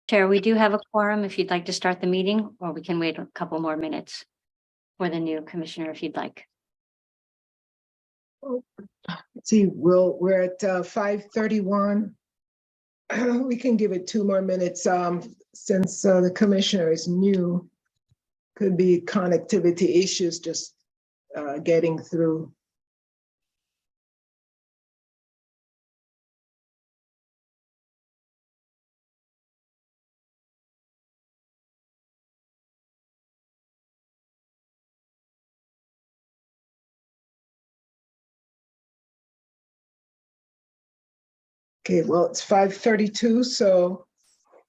Chair, we do have a quorum if you'd like to start the meeting, or we can wait a couple more minutes for the new commissioner if you'd like. Let's see, we're at 5:31. We can give it 2 more minutes since the commissioner is new. Could be connectivity issues just getting through. Okay, well, it's 5:32, so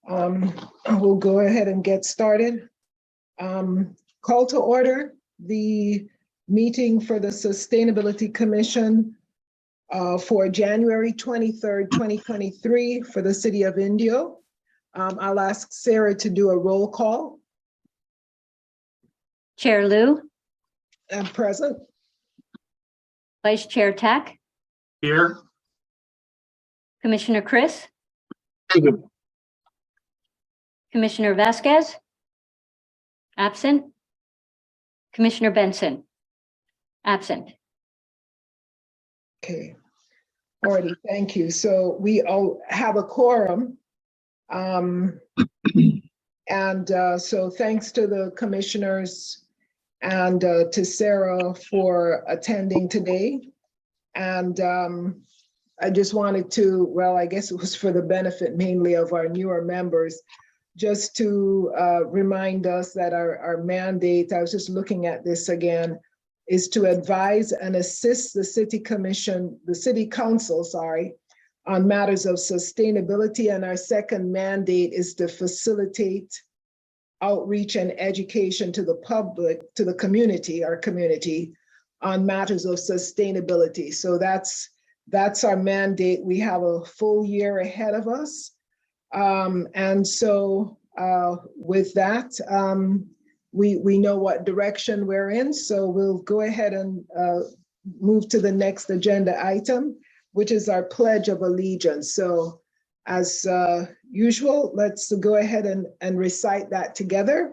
we'll go ahead and get started. Call to order the meeting for the Sustainability Commission for January 23rd, 2023 for the City of Indio. I'll ask Sarah to do a roll call. Chair Liu, I'm present. Vice Chair Tech, Here. Commissioner Chris, Here. Commissioner Vasquez, absent. Commissioner Benson, absent. Okay. Alrighty, thank you. So we all have a quorum. So thanks to the commissioners and to Sarah for attending today. And I just wanted to, well, I guess it was for the benefit mainly of our newer members, just to remind us that our mandate, I was just looking at this again, is to advise and assist the city council, on matters of sustainability. And our second mandate is to facilitate outreach and education to the public, to the community, our community, on matters of sustainability. So that's our mandate. We have a full year ahead of us. And so with that, we know what direction we're in. So we'll go ahead and move to the next agenda item, which is our Pledge of Allegiance. So as usual, let's go ahead and recite that together.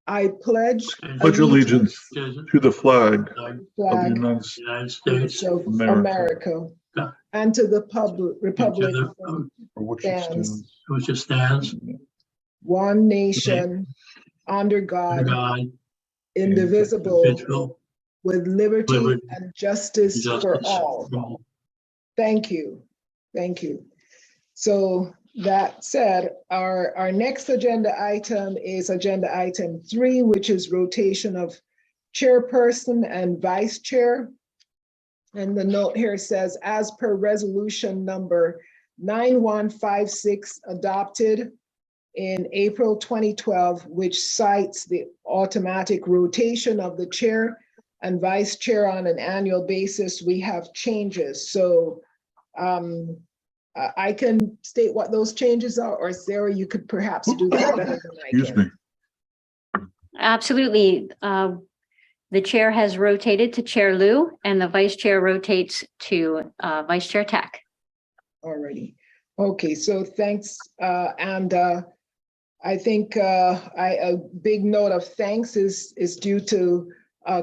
I pledge allegiance to the flag of the United States of America, America and to the republic for which it stands, which it stands, one nation, under God, indivisible, with liberty and justice for all. Thank you. Thank you. So that said, our next agenda item is agenda item 3, which is rotation of chairperson and vice chair. And the note here says, as per resolution number 9156 adopted in April 2012, which cites the automatic rotation of the chair and vice chair on an annual basis, we have changes. So I can state what those changes are, or Sarah, you could perhaps do that better than I can. Excuse me. Absolutely. The chair has rotated to Chair Liu and the vice chair rotates to Vice Chair Tack. Alrighty. Okay, so thanks. And I think a big note of thanks is due to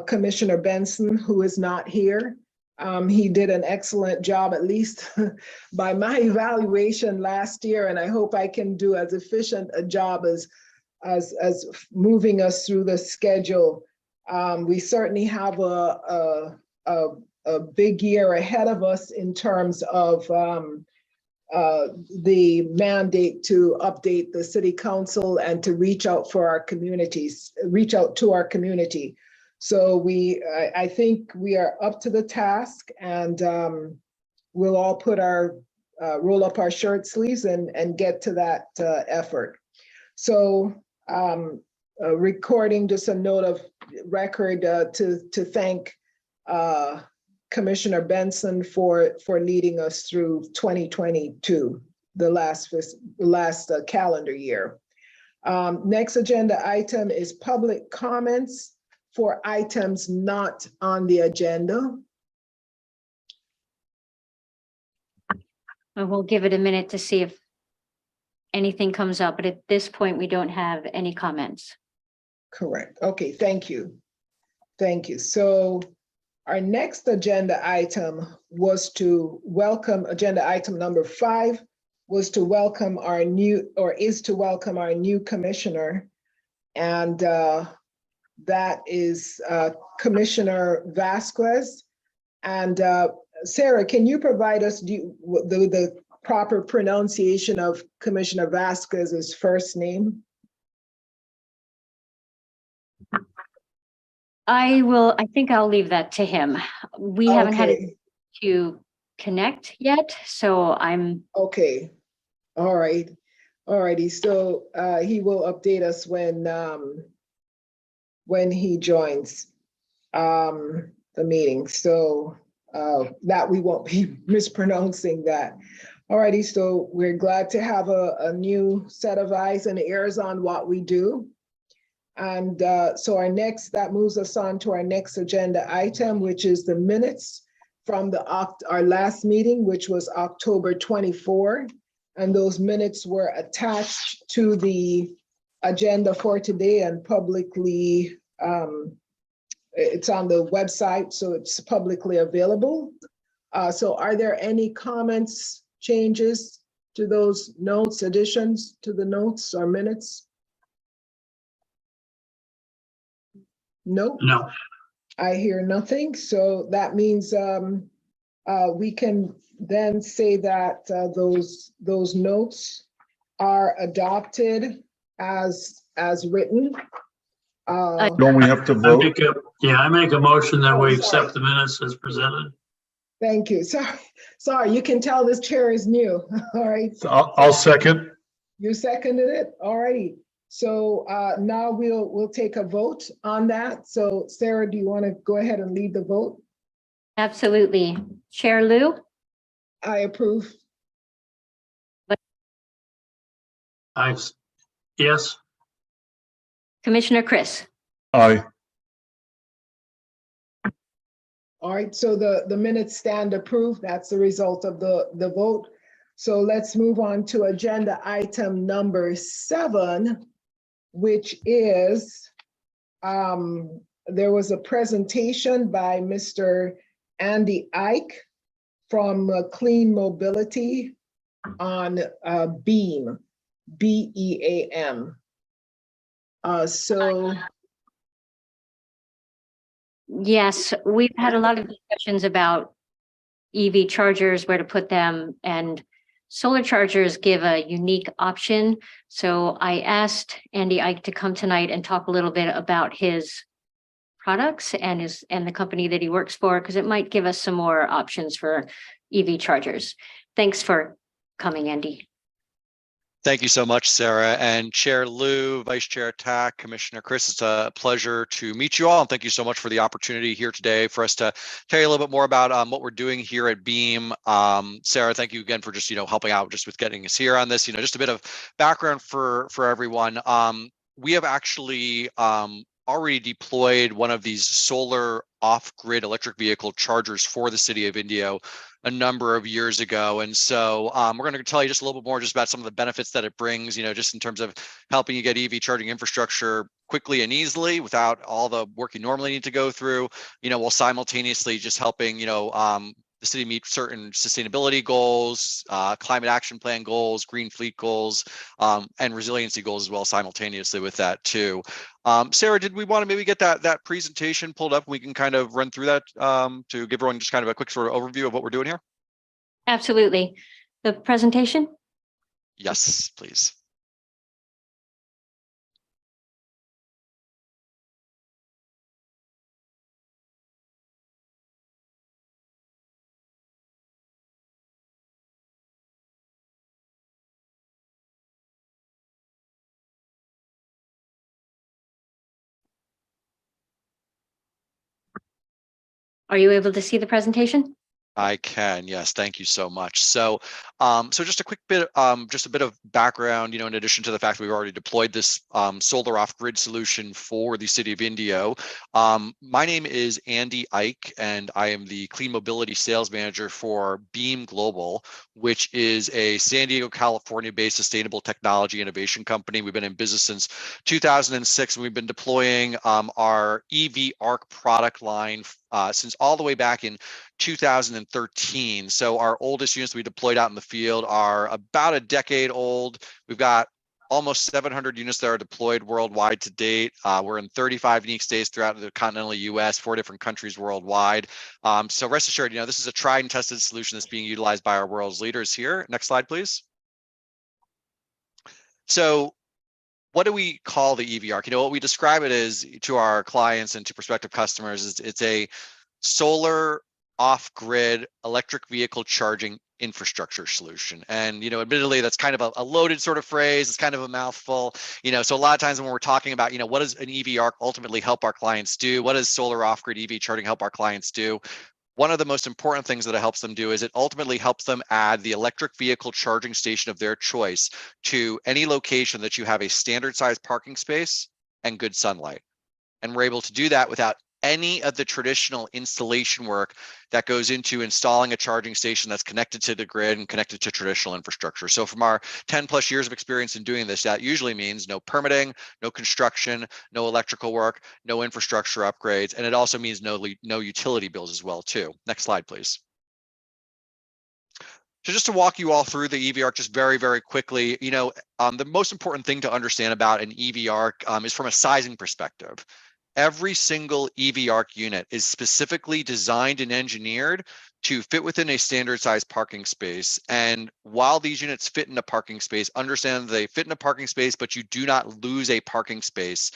Commissioner Benson, who is not here. He did an excellent job, at least by my evaluation last year, and I hope I can do as efficient a job as moving us through the schedule. We certainly have a big year ahead of us in terms of the mandate to update the city council and to reach out to our community. So I think we are up to the task, and we'll all put our roll up our shirt sleeves and get to that effort. So recording just a note of record to thank Commissioner Benson for leading us through 2022, the last calendar year. Next agenda item is public comments for items not on the agenda. And we'll give it a minute to see if anything comes up, but at this point, we don't have any comments. Correct. Okay, thank you. Thank you. So our next agenda item was to welcome, agenda item number 5 was to welcome our new, or is to welcome our new commissioner. And that is Commissioner Vasquez. And Sarah, can you provide us the proper pronunciation of Commissioner Vasquez's first name? I think I'll leave that to him. We haven't had it to connect yet, so I'm. Okay, all right. All righty, so he will update us when he joins the meeting. So that we won't be mispronouncing that. All righty, so we're glad to have a new set of eyes and ears on what we do. And so that moves us on to our next agenda item, which is the minutes from our last meeting, which was October 24. And those minutes were attached to the agenda for today and publicly, it's on the website, so it's publicly available. So are there any comments, changes to those notes, additions to the notes or minutes? Nope. No. I hear nothing. So that means we can then say that those notes are adopted as written. Don't we have to I vote? make a motion that we Oh, accept the minutes as presented. Thank you. Sorry, you can tell this chair is new. All right. I'll second. You seconded it? All righty. So now we'll take a vote on that. So Sarah, do you want to go ahead and lead the vote? Absolutely. Chair Liu, I approve. Yes. Commissioner Chris. Aye. All right, so the minutes stand approved. That's the result of the vote. So let's move on to agenda item number 7, which is, there was a presentation by Mr. Andy Ike from Clean Mobility on BEAM, B-E-A-M. So Yes, we've had a lot of discussions about EV chargers, where to put them, and solar chargers give a unique option. So I asked Andy Ike to come tonight and talk a little bit about his products and the company that he works for, because it might give us some more options for EV chargers. Thanks for coming, Andy. Thank you so much, Sarah. And Chair Liu, Vice Chair Tack, Commissioner Chris, it's a pleasure to meet you all. And thank you so much for the opportunity here today for us to tell you a little bit more about what we're doing here at BEAM. Sarah, thank you again for just, helping out just with getting us here on this. Just a bit of background for everyone. we have actually already deployed one of these solar off-grid electric vehicle chargers for the city of Indio a number of years ago. And so we're going to tell you just a little bit more just about some of the benefits that it brings, just in terms of helping you get EV charging infrastructure quickly and easily without all the work you normally need to go through, while simultaneously just helping, the city meet certain sustainability goals, climate action plan goals, green fleet goals, and resiliency goals as well simultaneously with that too. Sarah, did we want to maybe get that presentation pulled up? We can kind of run through that to give everyone just kind of a quick sort of overview of what we're doing here. Absolutely. The presentation? Yes, please. Are you able to see the presentation? I can, yes. Thank you so much. So, so just a quick bit, just a bit of background, in addition to the fact that we've already deployed this solar off-grid solution for the city of Indio. My name is Andy Ike, and I am the Clean Mobility Sales Manager for Beam Global, which is a San Diego, California-based sustainable technology innovation company. We've been in business since 2006, and we've been deploying our EV ARC product line since all the way back in 2013. So our oldest units we deployed out in the field are about a decade old. We've got almost 700 units that are deployed worldwide to date. We're in 35 unique states throughout the continental US, 4 different countries worldwide. So rest assured, this is a tried and tested solution that's being utilized by our world's leaders here. Next slide, please. So what do we call the EV ARC? What we describe it as to our clients and to prospective customers is it's a solar off-grid electric vehicle charging infrastructure solution. And, admittedly, that's kind of a loaded sort of phrase. It's kind of a mouthful, so a lot of times when we're talking about, what does an EV ARC ultimately help our clients do? What does solar off-grid EV charging help our clients do? One of the most important things that it helps them do is it ultimately helps them add the electric vehicle charging station of their choice to any location that you have a standard size parking space and good sunlight. And we're able to do that without any of the traditional installation work that goes into installing a charging station that's connected to the grid and connected to traditional infrastructure. So from our 10 plus years of experience in doing this, that usually means no permitting, no construction, no electrical work, no infrastructure upgrades, and it also means no utility bills as well too. Next slide, please. So just to walk you all through the EV ARC just very, very quickly, the most important thing to understand about an EV ARC is from a sizing perspective. Every single EV ARC unit is specifically designed and engineered to fit within a standard size parking space. And while these units fit in a parking space, understand they fit in a parking space, but you do not lose a parking space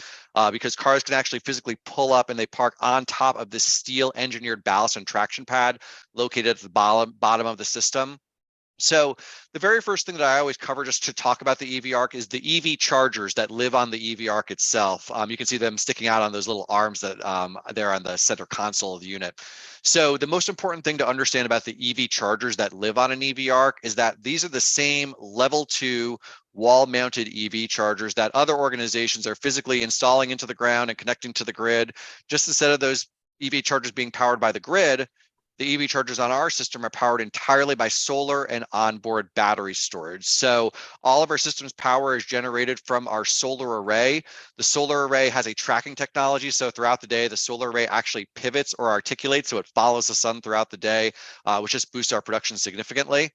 because cars can actually physically pull up and they park on top of this steel engineered ballast and traction pad located at the bottom of the system. So the very first thing that I always cover just to talk about the EV ARC is the EV chargers that live on the EV ARC itself. You can see them sticking out on those little arms that they're on the center console of the unit. So the most important thing to understand about the EV chargers that live on an EV ARC is that these are the same level 2 wall-mounted EV chargers that other organizations are physically installing into the ground and connecting to the grid. Just instead of those EV chargers being powered by the grid, the EV chargers on our system are powered entirely by solar and onboard battery storage. So all of our system's power is generated from our solar array. The solar array has a tracking technology. So throughout the day, the solar array actually pivots or articulates. So it follows the sun throughout the day, which just boosts our production significantly.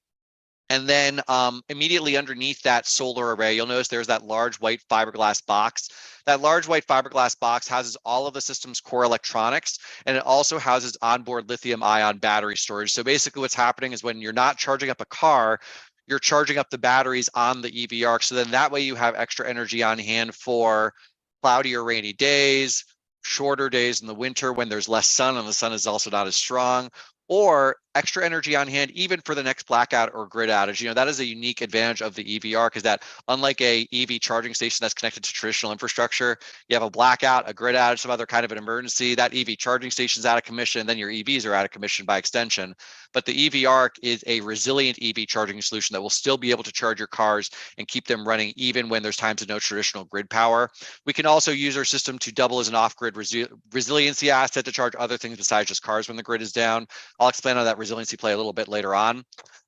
And then immediately underneath that solar array, you'll notice there's that large white fiberglass box. That large white fiberglass box houses all of the system's core electronics, and it also houses onboard lithium-ion battery storage. So basically what's happening is when you're not charging up a car, you're charging up the batteries on the EV ARC. So then that way you have extra energy on hand for cloudy or rainy days, shorter days in the winter when there's less sun and the sun is also not as strong, or extra energy on hand, even for the next blackout or grid outage. You know, that is a unique advantage of the EV ARC, is that unlike a EV charging station that's connected to traditional infrastructure, you have a blackout, a grid outage, some other kind of an emergency, that EV charging station is out of commission, then your EVs are out of commission by extension. But the EV ARC is a resilient EV charging solution that will still be able to charge your cars and keep them running even when there's times of no traditional grid power. We can also use our system to double as an off-grid resiliency asset to charge other things besides just cars when the grid is down. I'll explain on that resiliency play a little bit later on.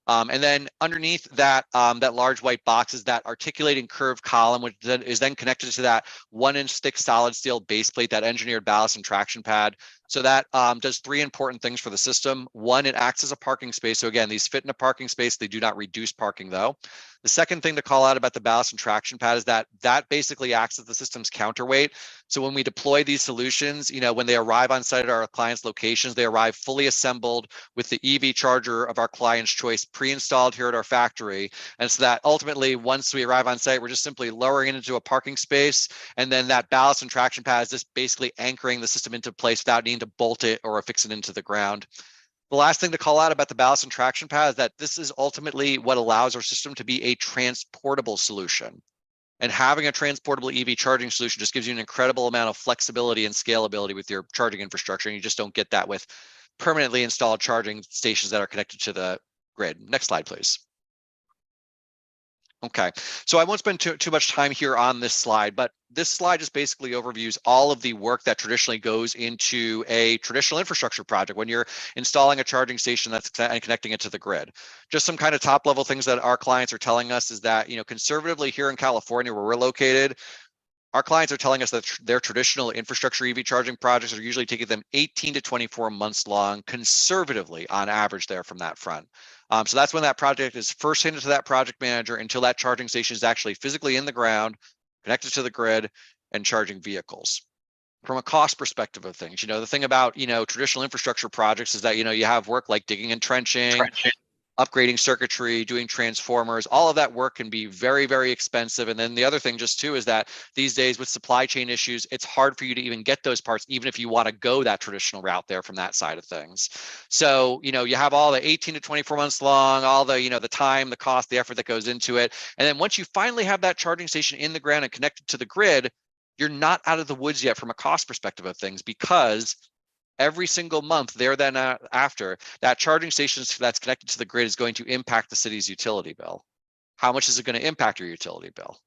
And then underneath that, that large white box is that articulating curved column, which then is then connected to that 1-inch thick solid steel base plate, that engineered ballast and traction pad. So that does 3 important things for the system. 1, it acts as a parking space. So again, these fit in a parking space. They do not reduce parking though. The second thing to call out about the ballast and traction pad is that that basically acts as the system's counterweight. So when we deploy these solutions, you know, when they arrive on site at our clients' locations, they arrive fully assembled with the EV charger of our client's choice pre-installed here at our factory. And so that ultimately, once we arrive on site, we're just simply lowering it into a parking space. And then that ballast and traction pad is just basically anchoring the system into place without needing to bolt it or fix it into the ground. The last thing to call out about the ballast and traction pad is that this is ultimately what allows our system to be a transportable solution. And having a transportable EV charging solution just gives you an incredible amount of flexibility and scalability with your charging infrastructure. And you just don't get that with permanently installed charging stations that are connected to the grid. Next slide, please. Okay, so I won't spend too much time here on this slide, but this slide just basically overviews all of the work that traditionally goes into a traditional infrastructure project when you're installing a charging station and connecting it to the grid. Just some kind of top level things that our clients are telling us is that, you know, conservatively here in California where we're located, our clients are telling us that their traditional infrastructure EV charging projects are usually taking them 18 to 24 months long, conservatively on average there from that front. So that's when that project is first handed to that project manager until that charging station is actually physically in the ground, connected to the grid and charging vehicles. From a cost perspective of things, you know, the thing about, you know, traditional infrastructure projects is that, you know, you have work like digging and trenching, upgrading circuitry, doing transformers, all of that work can be very, very expensive. And then the other thing just too is that these days with supply chain issues, it's hard for you to even get those parts, even if you want to go that traditional route there from that side of things. So, you know, you have all the 18 to 24 months long, all the, you know, the time, the cost, the effort that goes into it. And then once you finally have that charging station in the ground and connected to the grid, you're not out of the woods yet from a cost perspective of things, because every single month there then after, that charging station that's connected to the grid is going to impact the city's utility bill. How much is it going to impact your utility bill?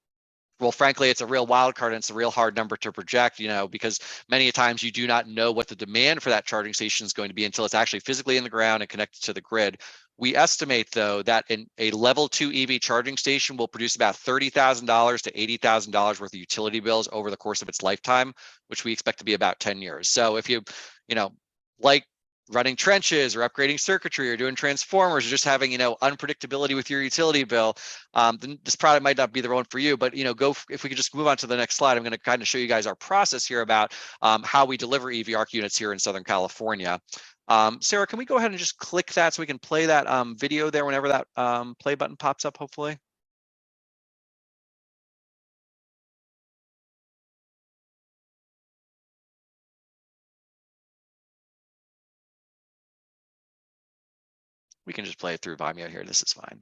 Well, frankly, it's a real wild card and it's a real hard number to project, you know, because many times you do not know what the demand for that charging station is going to be until it's actually physically in the ground and connected to the grid. We estimate, though, that in a level 2 EV charging station will produce about $30,000 to $80,000 worth of utility bills over the course of its lifetime, which we expect to be about 10 years. So if you know, like running trenches or upgrading circuitry or doing transformers or just having, you know, unpredictability with your utility bill, then this product might not be the one for you. But, you know, if we could just move on to the next slide, I'm going to kind of show you guys our process here about how we deliver EV ARC units here in Southern California. Sarah, can we go ahead and just click that so we can play that video there whenever that play button pops up, hopefully? We can just play it through Vimeo here. This is fine.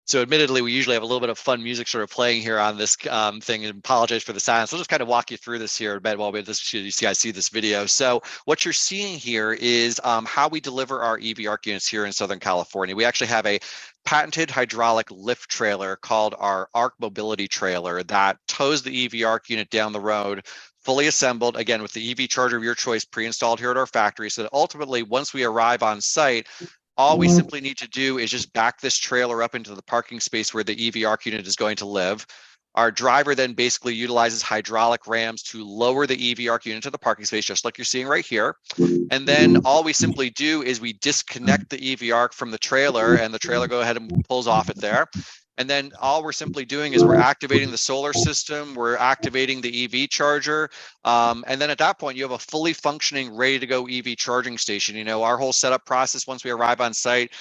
So admittedly, we usually have a little bit of fun music sort of playing here on this thing, and apologize for the silence. I'll just kind of walk you through this here a bit while you guys see this video. So what you're seeing here is how we deliver our EV ARC units here in Southern California. We actually have a patented hydraulic lift trailer called our ARC Mobility Trailer that tows the EV ARC unit down the road, fully assembled, again, with the EV charger of your choice pre-installed here at our factory, so that ultimately, once we arrive on site, all we simply need to do is just back this trailer up into the parking space where the EV ARC unit is going to live. Our driver then basically utilizes hydraulic rams to lower the EV ARC unit to the parking space, just like you're seeing right here. And then all we simply do is we disconnect the EV ARC from the trailer, and the trailer go ahead and pulls off it there. And then all we're simply doing is we're activating the solar system, we're activating the EV charger. And then at that point, you have a fully functioning, ready to go EV charging station. You know, our whole setup process, once we arrive on site,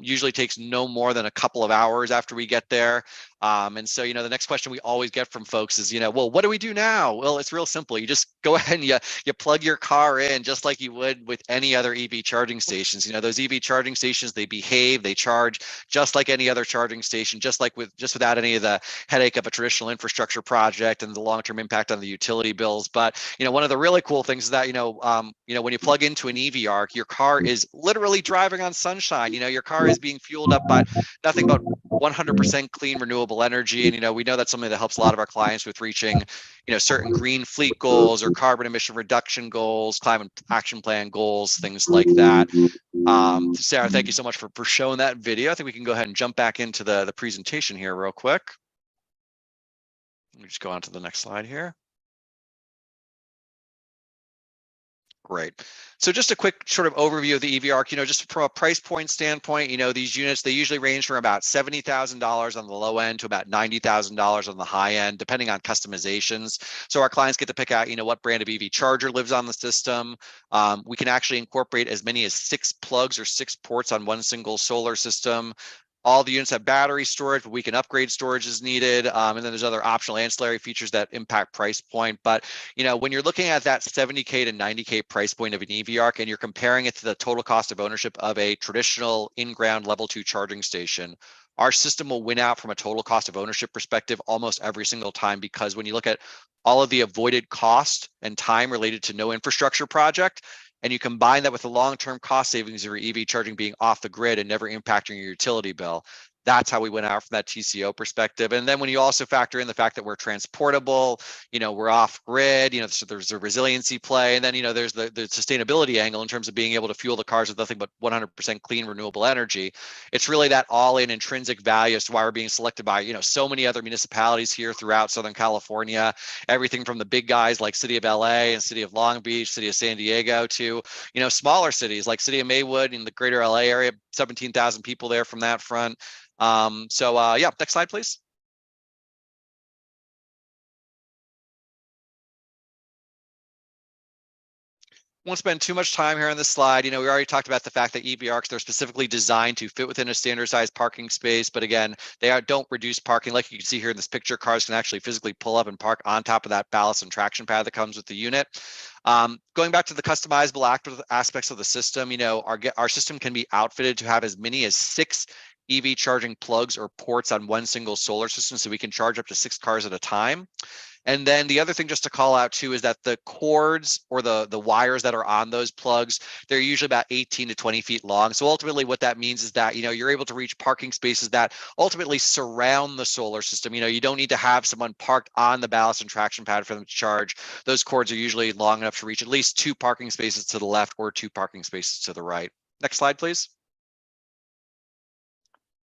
usually takes no more than a couple of hours after we get there. And so, you know, the next question we always get from folks is, you know, well, what do we do now? Well, it's real simple. You just go ahead and you plug your car in just like you would with any other EV charging stations. You know, those EV charging stations, they behave, they charge just like any other charging station, just without any of the headache of a traditional infrastructure project and the long-term impact on the utility bills. But, you know, one of the really cool things is that, when you plug into an EV ARC, your car is literally driving on sunshine. You know, your car is being fueled up by nothing but 100% clean renewable energy. And, you know, we know that's something that helps a lot of our clients with reaching, you know, certain green fleet goals or carbon emission reduction goals, climate action plan goals, things like that. Sarah, thank you so much for showing that video. I think we can go ahead and jump back into the presentation here real quick. Let me just go on to the next slide here. Great. So just a quick sort of overview of the EV ARC, you know, just from a price point standpoint, you know, these units, they usually range from about $70,000 on the low end to about $90,000 on the high end, depending on customizations. So our clients get to pick out, you know, what brand of EV charger lives on the system. We can actually incorporate as many as 6 plugs or 6 ports on one single solar system. All the units have battery storage, but we can upgrade storage as needed. And then there's other optional ancillary features that impact price point. But, you know, when you're looking at that $70K to $90K price point of an EV ARC and you're comparing it to the total cost of ownership of a traditional in-ground level 2 charging station, our system will win out from a total cost of ownership perspective almost every single time, because when you look at all of the avoided cost and time related to no infrastructure project, and you combine that with the long-term cost savings of your EV charging being off the grid and never impacting your utility bill, that's how we went out from that TCO perspective. And then when you also factor in the fact that we're transportable, you know, we're off grid, you know, so there's a resiliency play. And then, you know, there's the sustainability angle in terms of being able to fuel the cars with nothing but 100% clean renewable energy. It's really that all-in intrinsic value as to why we're being selected by, you know, so many other municipalities here throughout Southern California, everything from the big guys like City of LA and City of Long Beach, City of San Diego to, you know, smaller cities like City of Maywood in the greater LA area, 17,000 people there from that front. Yeah, next slide, please. Won't spend too much time here on this slide. You know, we already talked about the fact that EV ARCs, they're specifically designed to fit within a standardized parking space. But again, they don't reduce parking. Like you can see here in this picture, cars can actually physically pull up and park on top of that ballast and traction pad that comes with the unit. Going back to the customizable aspects of the system, you know, our system can be outfitted to have as many as 6 EV charging plugs or ports on one single solar system, so we can charge up to 6 cars at a time. And then the other thing just to call out too is that the cords or the wires that are on those plugs, they're usually about 18 to 20 feet long. So ultimately what that means is that, you know, you're able to reach parking spaces that ultimately surround the solar system. You know, you don't need to have someone parked on the ballast and traction pad for them to charge. Those cords are usually long enough to reach at least 2 parking spaces to the left or 2 parking spaces to the right. Next slide, please.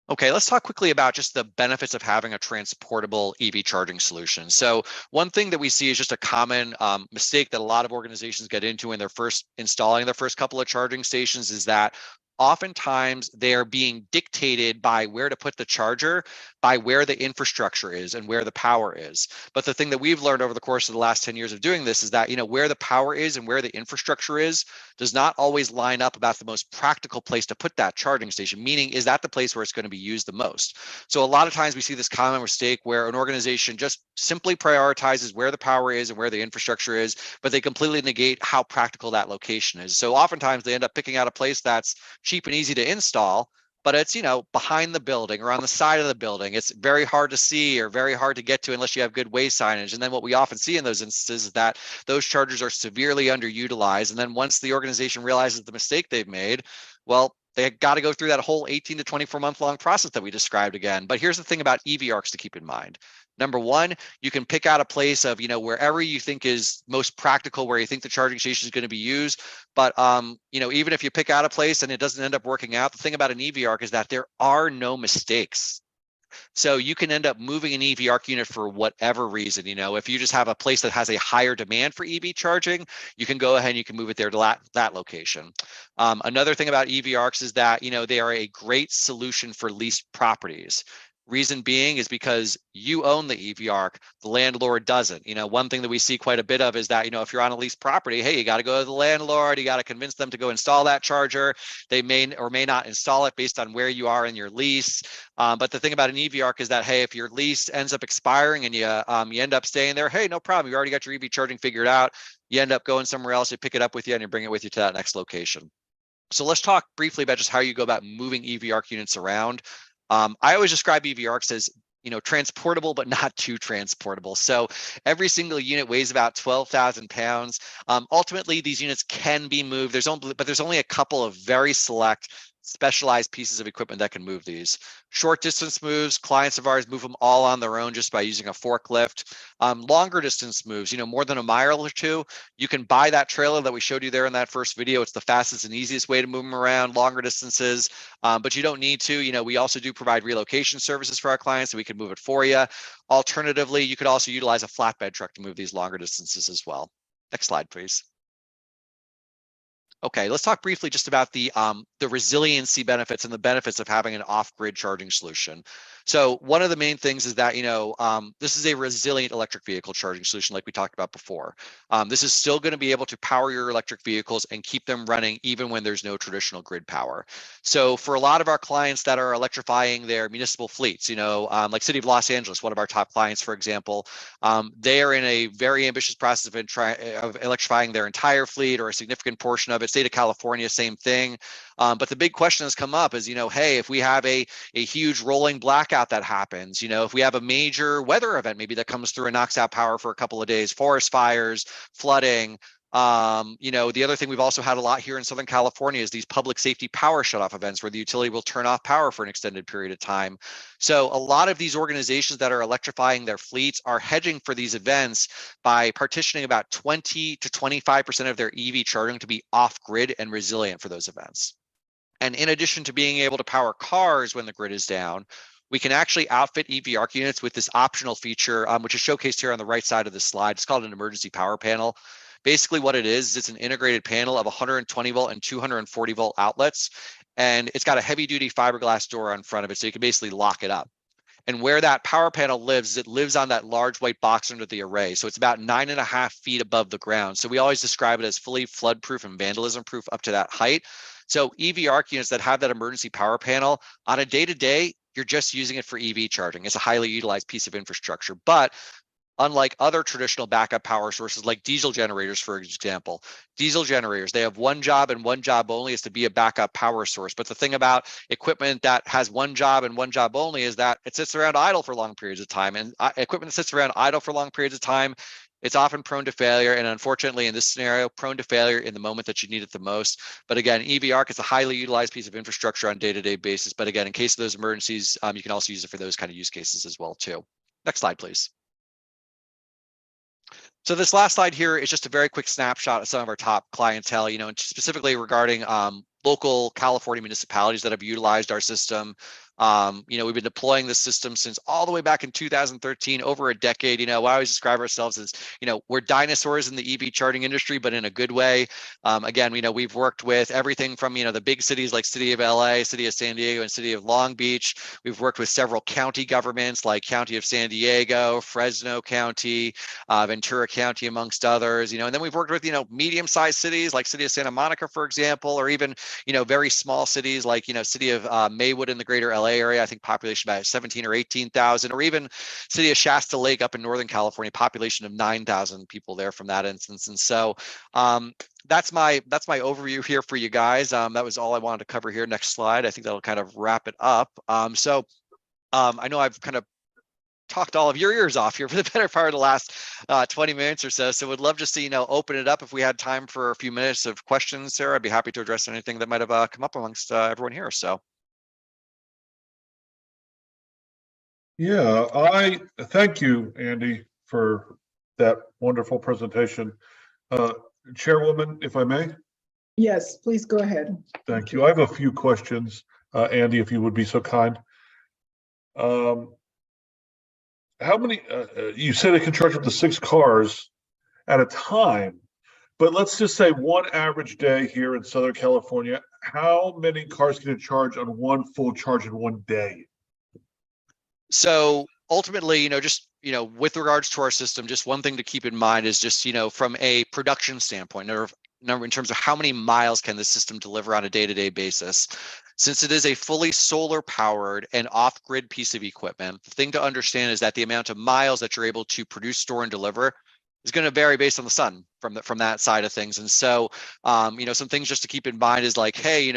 Okay, let's talk quickly about just the benefits of having a transportable EV charging solution. So one thing that we see is just a common mistake that a lot of organizations get into when they're first installing their first couple of charging stations is that oftentimes they're being dictated by where to put the charger, by where the infrastructure is and where the power is. But the thing that we've learned over the course of the last 10 years of doing this is that, you know, where the power is and where the infrastructure is does not always line up about the most practical place to put that charging station, meaning is that the place where it's going to be used the most. So a lot of times we see this common mistake where an organization just simply prioritizes where the power is and where the infrastructure is, but they completely negate how practical that location is. So oftentimes they end up picking out a place that's cheap and easy to install, but it's, you know, behind the building or on the side of the building. It's very hard to see or very hard to get to unless you have good way signage. And then what we often see in those instances is that those chargers are severely underutilized. And then once the organization realizes the mistake they've made, well, they got to go through that whole 18 to 24 month long process that we described again. But here's the thing about EV ARCs to keep in mind. Number one, you can pick out a place of, you know, wherever you think is most practical, where you think the charging station is going to be used. But, you know, even if you pick out a place and it doesn't end up working out, the thing about an EV ARC is that there are no mistakes. So you can end up moving an EV ARC unit for whatever reason. You know, if you just have a place that has a higher demand for EV charging, you can go ahead and you can move it there to that location. Another thing about EV ARCs is that, you know, they are a great solution for leased properties. Reason being is because you own the EV ARC, the landlord doesn't. One thing that we see quite a bit of is that, if you're on a leased property, hey, you got to go to the landlord, you got to convince them to go install that charger. They may or may not install it based on where you are in your lease. But the thing about an EV ARC is that, hey, if your lease ends up expiring and you end up staying there, hey, no problem. You already got your EV charging figured out. You end up going somewhere else, you pick it up with you and you bring it with you to that next location. So let's talk briefly about just how you go about moving EV ARC units around. I always describe EV ARCs as transportable, but not too transportable. So every single unit weighs about 12,000 pounds. Ultimately, these units can be moved. But there's only a couple of very select specialized pieces of equipment that can move these. Short distance moves, clients of ours move them all on their own just by using a forklift. Longer distance moves, more than a mile or two, you can buy that trailer that we showed you there in that first video. It's the fastest and easiest way to move them around longer distances, but you don't need to. We also do provide relocation services for our clients, so we can move it for you. Alternatively, you could also utilize a flatbed truck to move these longer distances as well. Next slide, please. Okay, let's talk briefly just about the resiliency benefits and the benefits of having an off-grid charging solution. So one of the main things is that, this is a resilient electric vehicle charging solution like we talked about before. This is still going to be able to power your electric vehicles and keep them running even when there's no traditional grid power. So for a lot of our clients that are electrifying their municipal fleets, like City of Los Angeles, one of our top clients, for example, they are in a very ambitious process of electrifying their entire fleet or a significant portion of it. State of California, same thing. But the big question has come up is, hey, if we have a huge rolling blackout that happens, if we have a major weather event, maybe that comes through and knocks out power for a couple of days, forest fires, flooding. The other thing we've also had a lot here in Southern California is these public safety power shutoff events where the utility will turn off power for an extended period of time. So a lot of these organizations that are electrifying their fleets are hedging for these events by partitioning about 20 to 25% of their EV charging to be off grid and resilient for those events. And in addition to being able to power cars when the grid is down, we can actually outfit EV ARC units with this optional feature, which is showcased here on the right side of the slide. It's called an emergency power panel. Basically what it is, it's an integrated panel of 120 volt and 240 volt outlets. And it's got a heavy duty fiberglass door on front of it. So you can basically lock it up. And where that power panel lives, it lives on that large white box under the array. So it's about 9.5 feet above the ground. So we always describe it as fully flood proof and vandalism proof up to that height. So EV ARC units that have that emergency power panel on a day-to-day, you're just using it for EV charging. It's a highly utilized piece of infrastructure. But unlike other traditional backup power sources like diesel generators, for example, diesel generators, they have one job and one job only is to be a backup power source. But the thing about equipment that has one job and one job only is that it sits around idle for long periods of time. And equipment that sits around idle for long periods of time, it's often prone to failure. And unfortunately, in this scenario, prone to failure in the moment that you need it the most. But again, EV ARC is a highly utilized piece of infrastructure on a day-to-day basis. But again, in case of those emergencies, you can also use it for those kind of use cases as well, too. Next slide, please. So this last slide here is just a very quick snapshot of some of our top clientele, and specifically regarding local California municipalities that have utilized our system. We've been deploying this system since all the way back in 2013, over a decade. We always describe ourselves as, we're dinosaurs in the EV charging industry, but in a good way. Again, we've worked with everything from, the big cities like City of LA, City of San Diego, and City of Long Beach. We've worked with several county governments like County of San Diego, Fresno County, Ventura County, amongst others, and then we've worked with, medium-sized cities like City of Santa Monica, for example, or even, very small cities like, City of Maywood in the greater LA area, I think population about 17 or 18,000, or even City of Shasta Lake up in Northern California, population of 9,000 people there from that instance. And so that's my overview here for you guys. That was all I wanted to cover here. Next slide. I think that'll kind of wrap it up. I know I've kind of talked all of your ears off here for the better part of the last 20 minutes or so. So would love just to, open it up if we had time for a few minutes of questions, Sarah. I'd be happy to address anything that might have come up amongst everyone here. So. Yeah, I thank you, Andy, for that wonderful presentation. Chairwoman, if I may? Yes, please go ahead. Thank you. I have a few questions, Andy, if you would be so kind. How many, you said it can charge up to 6 cars at a time, but let's just say one average day here in Southern California, how many cars can it charge on one full charge in one day? So ultimately, just, with regards to our system, just one thing to keep in mind is just, from a production standpoint, or number in terms of how many miles can the system deliver on a day-to-day basis. Since it is a fully solar powered and off-grid piece of equipment, the thing to understand is that the amount of miles that you're able to produce, store, and deliver is going to vary based on the sun from that side of things. And so, some things just to keep in mind is like, hey,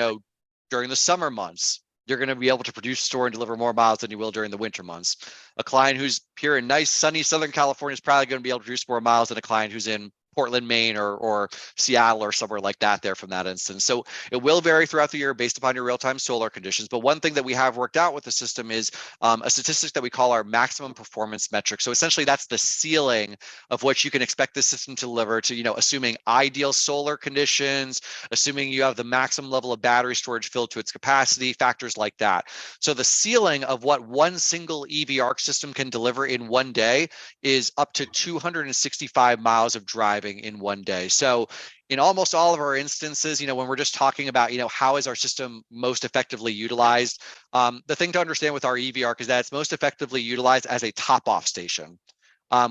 during the summer months, you're going to be able to produce, store, and deliver more miles than you will during the winter months. A client who's here in nice, sunny Southern California is probably going to be able to produce more miles than a client who's in Portland, Maine, or Seattle, or somewhere like that there from that instance. So it will vary throughout the year based upon your real-time solar conditions. But one thing that we have worked out with the system is a statistic that we call our maximum performance metric. So essentially that's the ceiling of what you can expect the system to deliver to, assuming ideal solar conditions, assuming you have the maximum level of battery storage filled to its capacity, factors like that. So the ceiling of what one single EV ARC system can deliver in one day is up to 265 miles of driving in one day. So in almost all of our instances, when we're just talking about, how is our system most effectively utilized, the thing to understand with our EV ARC is that it's most effectively utilized as a top-off station.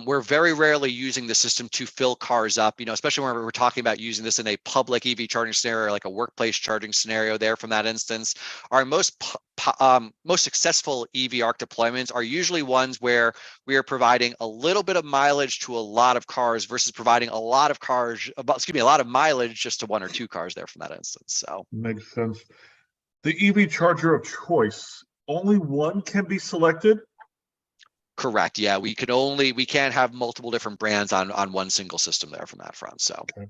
We're very rarely using the system to fill cars up, especially when we're talking about using this in a public EV charging scenario, like a workplace charging scenario there from that instance. Our most successful EV ARC deployments are usually ones where we are providing a little bit of mileage to a lot of cars versus providing a lot of mileage just to one or two cars there from that instance. So Makes sense. The EV charger of choice, only one can be selected? correct. Yeah, we can't have multiple different brands on one single system there from that front. So. Okay.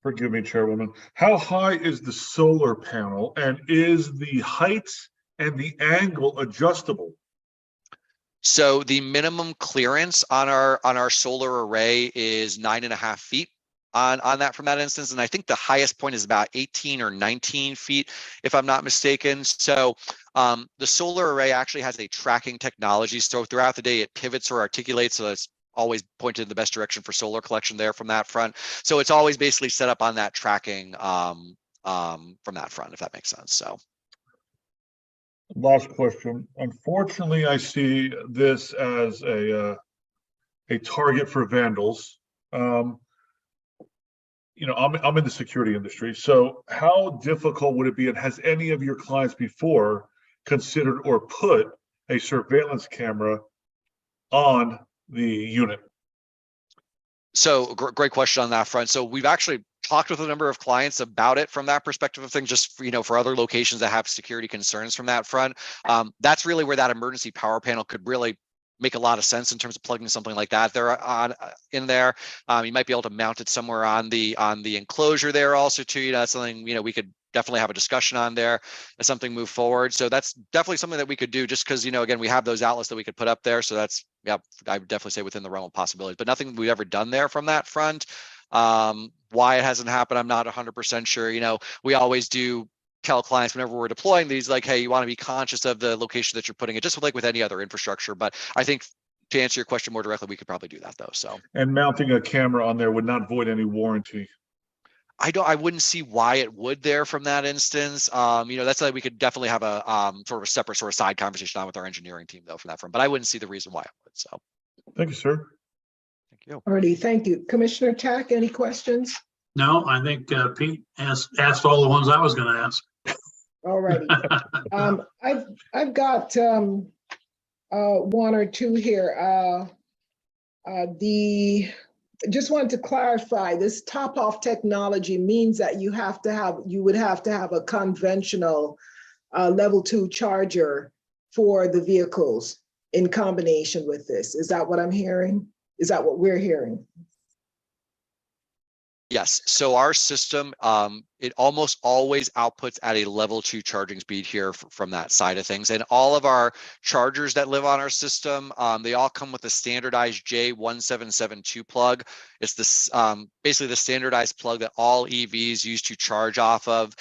Forgive me, Chairwoman. How high is the solar panel, and is the height and the angle adjustable? So the minimum clearance on our solar array is 9.5 feet on that from that instance. And I think the highest point is about 18 or 19 feet, if I'm not mistaken. So the solar array actually has a tracking technology. So throughout the day, it pivots or articulates. So it's always pointed in the best direction for solar collection there from that front. So it's always basically set up on that tracking from that front, if that makes sense. So. Last question. Unfortunately, I see this as a target for vandals. I'm in the security industry. So how difficult would it be, and has any of your clients before considered or put a surveillance camera on the unit? So great question on that front. So we've actually talked with a number of clients about it from that perspective of things, just for other locations that have security concerns from that front. That's really where that emergency power panel could really make a lot of sense in terms of plugging something like that there in there. You might be able to mount it somewhere on the enclosure there also too. That's something we could definitely have a discussion on there as something move forward. So that's definitely something that we could do, just because again, we have those outlets that we could put up there. So that's, I would definitely say within the realm of possibilities, but nothing we've ever done there from that front. Why it hasn't happened, I'm not 100% sure. We always do tell clients whenever we're deploying these, like, hey, you want to be conscious of the location that you're putting it, just like with any other infrastructure. But I think to answer your question more directly, we could probably do that though. So. And mounting a camera on there would not void any warranty. I wouldn't see why it would there from that instance. That's like we could definitely have a sort of a separate sort of side conversation on with our engineering team though from that front, but I wouldn't see the reason why it would. So. Thank you, sir. Thank you. Alrighty, thank you. Commissioner Tack, any questions? No, I think Pete asked all the ones I was going to ask. Alrighty. I've got one or two here. Just wanted to clarify, this top-off technology means that you would have to have a conventional level 2 charger for the vehicles in combination with this. Is that what I'm hearing? Is that what we're hearing? Yes. So our system, it almost always outputs at a level 2 charging speed here from that side of things. And all of our chargers that live on our system, they all come with a standardized J1772 plug. It's this basically the standardized plug that all EVs use to charge off of,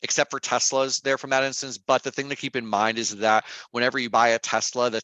except for Teslas there from that instance. But the thing to keep in mind is that whenever you buy a Tesla, the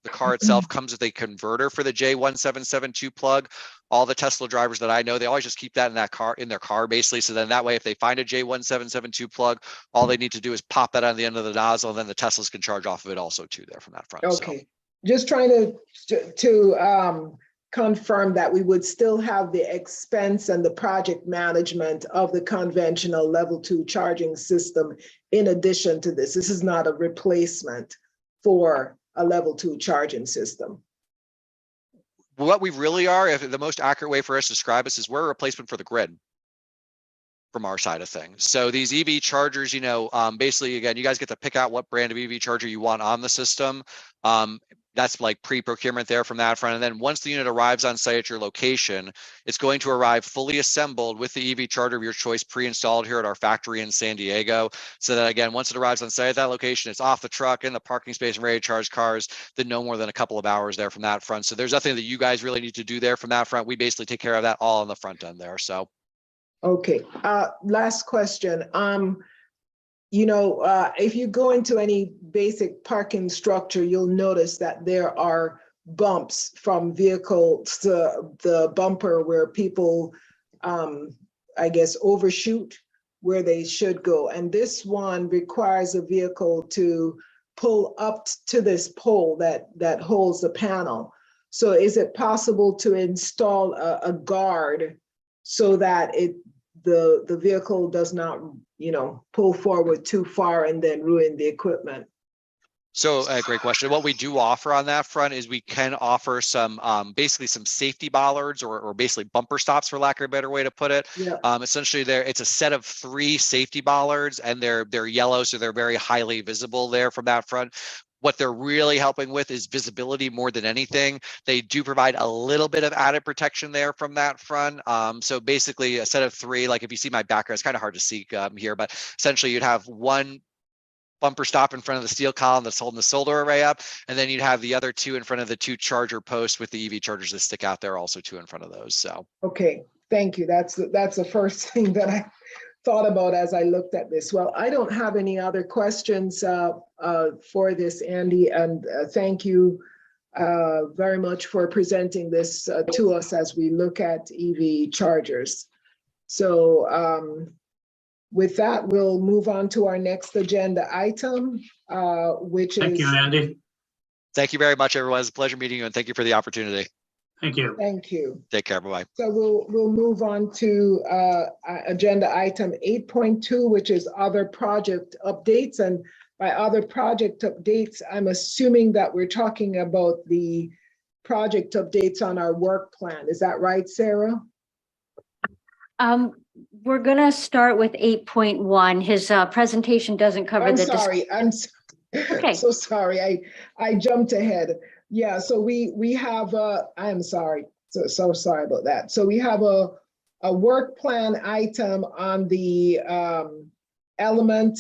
car itself comes with a converter for the J1772 plug. all the Tesla drivers that I know, they always just keep that in their car basically. So then that way, if they find a J1772 plug, all they need to do is pop that on the end of the nozzle, and then the Teslas can charge off of it also too there from that front. So. Okay, just trying to confirm that we would still have the expense and the project management of the conventional level 2 charging system in addition to this. This is not a replacement for a level 2 charging system. What we really are, if the most accurate way for us to describe us is we're a replacement for the grid from our side of things. So these EV chargers, basically, again, you guys get to pick out what brand of EV charger you want on the system. That's like pre-procurement there from that front. And then once the unit arrives on site at your location, it's going to arrive fully assembled with the EV charger of your choice pre-installed here at our factory in San Diego. So that again, once it arrives on site at that location, it's off the truck in the parking space and ready to charge cars, then no more than a couple of hours there from that front. So there's nothing that you guys really need to do there from that front. We basically take care of that all on the front end there. So. Okay, last question. If you go into any basic parking structure, you'll notice that there are bumps from vehicles to the bumper where people, overshoot where they should go. And this one requires a vehicle to pull up to this pole that holds the panel. So is it possible to install a guard so that the vehicle does not, pull forward too far and then ruin the equipment? So great question. What we do offer on that front is we can offer some basically some safety bollards or basically bumper stops, for lack of a better way to put it. Yeah. Essentially, it's a set of 3 safety bollards, and they're yellow, so they're very highly visible there from that front. What they're really helping with is visibility more than anything. They do provide a little bit of added protection there from that front. So basically a set of 3, like if you see my background, it's kind of hard to see here, but essentially you'd have one bumper stop in front of the steel column that's holding the solar array up, and then you'd have the other 2 in front of the 2 charger posts with the EV chargers that stick out there, also 2 in front of those. So. Okay, thank you. That's the first thing that I thought about as I looked at this. Well, I don't have any other questions for this, Andy, and thank you very much for presenting this to us as we look at EV chargers. So with that, we'll move on to our next agenda item, which is— Thank you, Andy. Thank you very much, everyone. It's a pleasure meeting you, and thank you for the opportunity. Thank you. Thank you. Take care. Bye-bye. So we'll move on to agenda item 8.2, which is other project updates. And by other project updates, I'm assuming that we're talking about the project updates on our work plan. Is that right, Sarah? We're gonna start with 8.1. His presentation doesn't cover the. Okay. So sorry. I jumped ahead. Yeah, so we have I'm sorry. So sorry about that. So we have a work plan item on the Element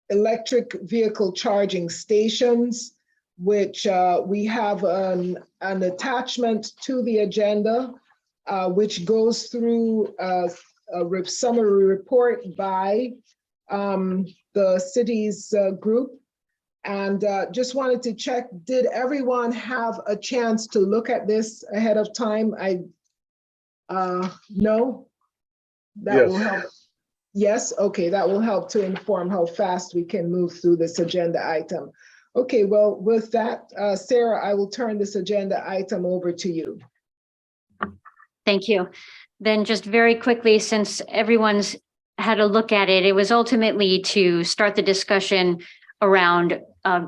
electric vehicle charging stations, which we have an attachment to the agenda, which goes through a summary report by the city's group. And just wanted to check, did everyone have a chance to look at this ahead of time? No? That will help. Yes, okay, that will help to inform how fast we can move through this agenda item. Okay, well, with that, Sarah, I will turn this agenda item over to you. Thank you. Then just very quickly, since everyone's had a look at it, it was ultimately to start the discussion around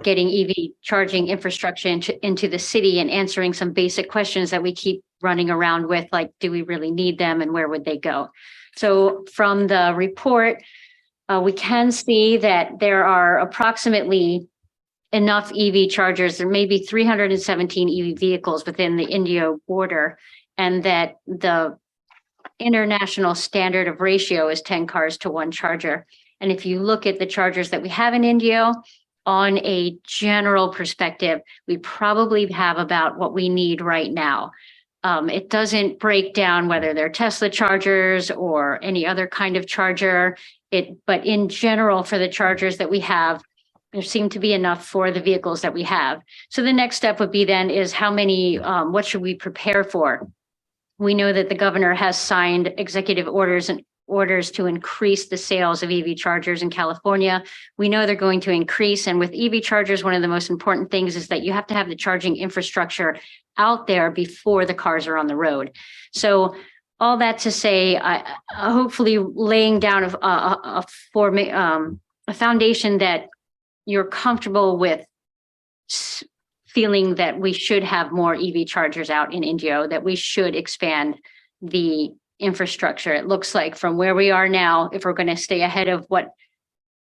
getting EV charging infrastructure into the city and answering some basic questions that we keep running around with, like, do we really need them and where would they go? So from the report, we can see that there are approximately enough EV chargers. There may be 317 EV vehicles within the Indio border, and that the international standard of ratio is 10 cars to 1 charger. And if you look at the chargers that we have in Indio, on a general perspective, we probably have about what we need right now. It doesn't break down whether they're Tesla chargers or any other kind of charger. But in general, for the chargers that we have, there seem to be enough for the vehicles that we have. So the next step would be then is how many, what should we prepare for? We know that the governor has signed executive orders and orders to increase the sales of EV chargers in California. We know they're going to increase. And with EV chargers, one of the most important things is that you have to have the charging infrastructure out there before the cars are on the road. So all that to say, hopefully laying down a foundation that you're comfortable with feeling that we should have more EV chargers out in Indio, that we should expand the infrastructure. It looks like from where we are now, if we're going to stay ahead of what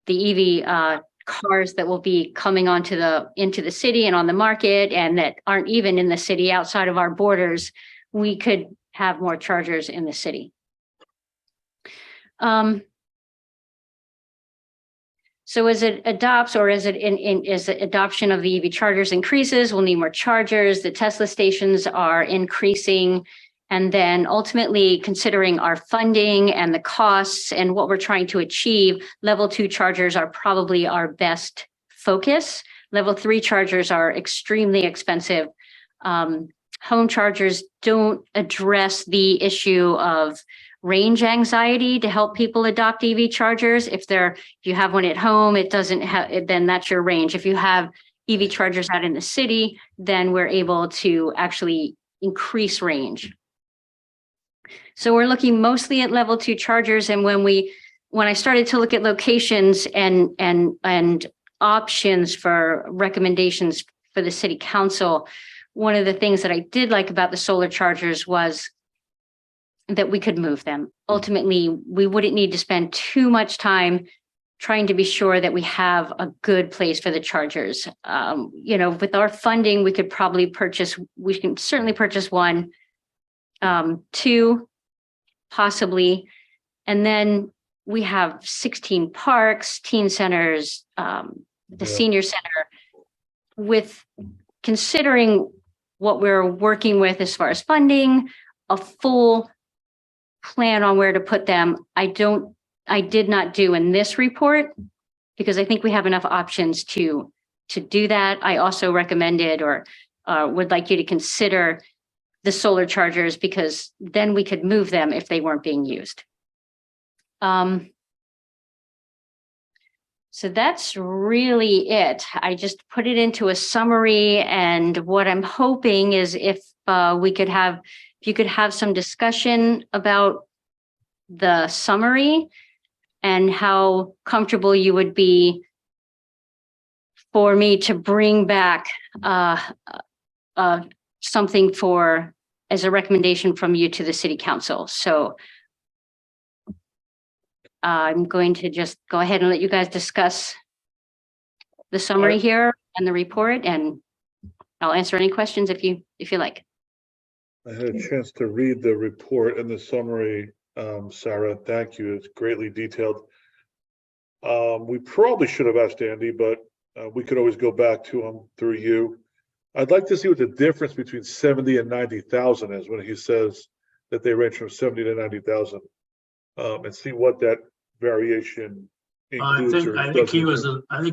the EV cars that will be coming into the city and on the market and that aren't even in the city outside of our borders, we could have more chargers in the city. So as it adopts, or as the adoption of the EV chargers increases, we'll need more chargers. The Tesla stations are increasing. And then ultimately considering our funding and the costs and what we're trying to achieve, level 2 chargers are probably our best focus. Level 3 chargers are extremely expensive. Home chargers don't address the issue of range anxiety to help people adopt EV chargers. If you have one at home, it doesn't have, then that's your range. If you have EV chargers out in the city, then we're able to actually increase range. So we're looking mostly at level 2 chargers. And when I started to look at locations and options for recommendations for the city council, one of the things that I did like about the solar chargers was that we could move them. Ultimately, we wouldn't need to spend too much time trying to be sure that we have a good place for the chargers. With our funding, we can certainly purchase one, 2, possibly. And then we have 16 parks, teen centers, the senior center. With considering what we're working with as far as funding, a full plan on where to put them, I did not do in this report, because I think we have enough options to do that. I also recommended or would like you to consider the solar chargers, because then we could move them if they weren't being used. So that's really it. I just put it into a summary, and what I'm hoping is if you could have some discussion about the summary and how comfortable you would be for me to bring back something as a recommendation from you to the city council. So I'm going to just go ahead and let you guys discuss the summary here and the report, and I'll answer any questions if you like. I had a chance to read the report and the summary, Sarah. Thank you. It's greatly detailed. We probably should have asked Andy, but we could always go back to him through you. I'd like to see what the difference between 70 and 90,000 is when he says that they range from 70 to 90,000, and see what that variation includes. I think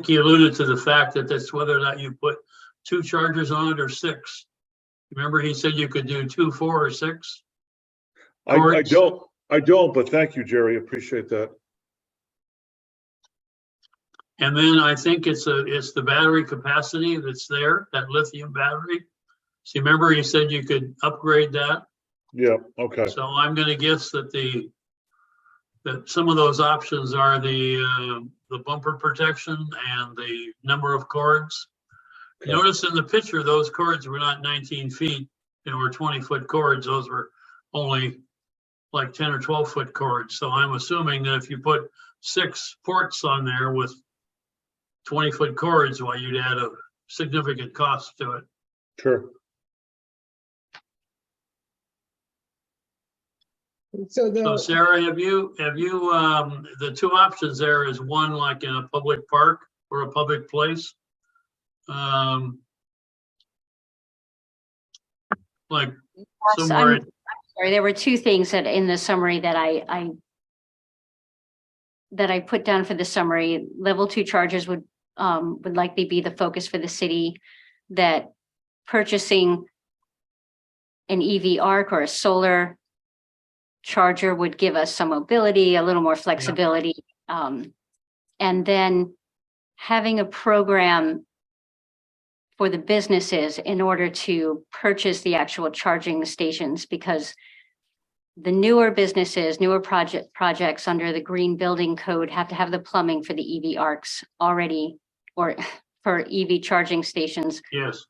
he alluded to the fact that that's whether or not you put 2 chargers on it or 6. Remember, he said you could do 2, 4, or 6. I don't, but thank you, Jerry. Appreciate that. And then I think it's the battery capacity that's there, that lithium battery. So remember, he said you could upgrade that. Yeah. Okay. So I'm going to guess that that some of those options are the bumper protection and the number of cords. Okay. Notice in the picture, those cords were not 19 feet. They were 20-foot cords. Those were only like 10 or 12-foot cords. So I'm assuming that if you put 6 ports on there with 20-foot cords, well, you'd add a significant cost to it. Sure. So Sarah, have you the 2 options there is one like in a public park or a public place? Like somewhere. I'm sorry, there were 2 things that in the summary that I put down for the summary. Level 2 chargers would likely be the focus for the city, that purchasing an EV ARC or a solar charger would give us some mobility, a little more flexibility. And then having a program for the businesses in order to purchase the actual charging stations, because the newer businesses, newer projects under the Green Building Code have to have the plumbing for the EV ARCs already, or for EV charging stations, Yes,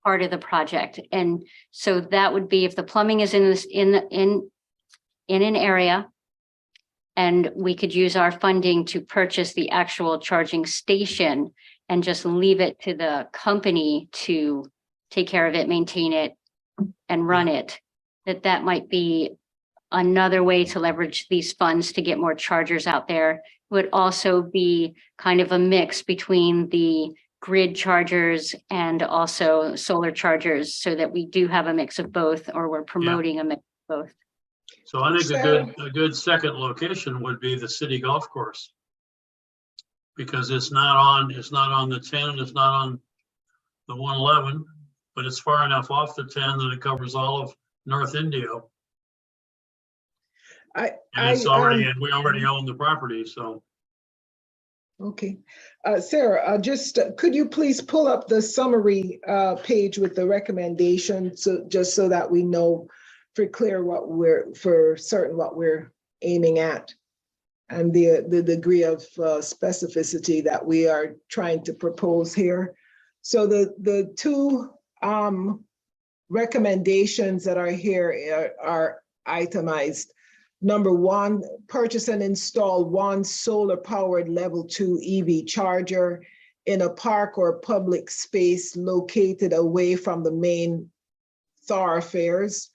part of the project. And so that would be if the plumbing is in this, in an area, and we could use our funding to purchase the actual charging station and just leave it to the company to take care of it, maintain it, and run it, that might be another way to leverage these funds to get more chargers out there. Would also be kind of a mix between the grid chargers and also solar chargers, so that we do have a mix of both, or we're promoting a mix of both. so I think a good second location would be the city golf course. Because it's not on the 10, it's not on the 111, but it's far enough off the 10 that it covers all of North Indio. And it's already, and we already own the property, so. Okay. Sarah, just, could you please pull up the summary page with the recommendation, so just so that we know for certain what we're aiming at, and the degree of specificity that we are trying to propose here. So the two recommendations that are here are itemized. Number one, purchase and install one solar-powered level 2 EV charger in a park or public space located away from the main thoroughfares.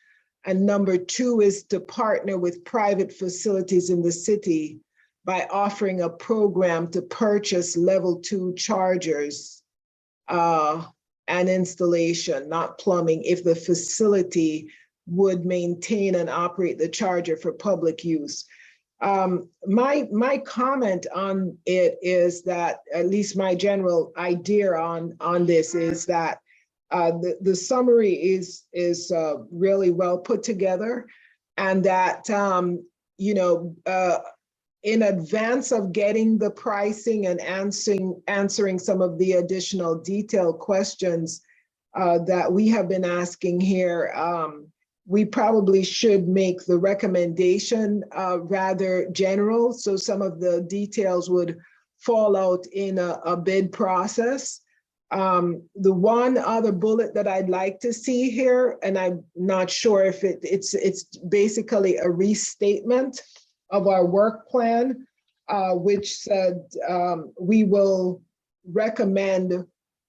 And number two is to partner with private facilities in the city by offering a program to purchase level 2 chargers and installation, not plumbing, if the facility would maintain and operate the charger for public use. My comment on it is that, at least my general idea on this is that the summary is really well put together, and that in advance of getting the pricing and answering some of the additional detailed questions that we have been asking here, we probably should make the recommendation rather general, so some of the details would fall out in a bid process. The one other bullet that I'd like to see here, and I'm not sure if it's basically a restatement of our work plan, which said we will recommend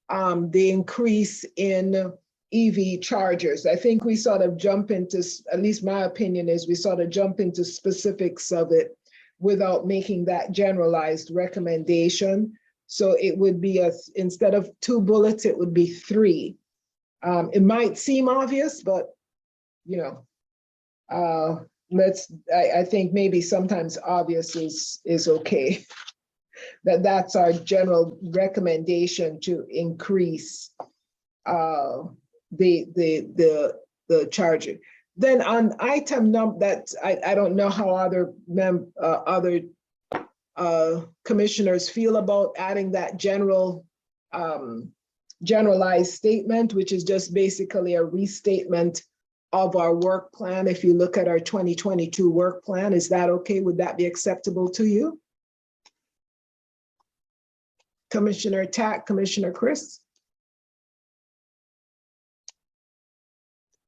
the increase in EV chargers. I think we sort of jump into, at least my opinion is, we sort of jump into specifics of it without making that generalized recommendation. So it would be instead of 2 bullets, it would be 3. It might seem obvious, but I think maybe sometimes obvious is okay. That's our general recommendation, to increase the charging. Then on item number, that I don't know how other commissioners feel about adding that generalized statement, which is just basically a restatement of our work plan. If you look at our 2022 work plan, is that okay? Would that be acceptable to you? Commissioner Tack, Commissioner Chris?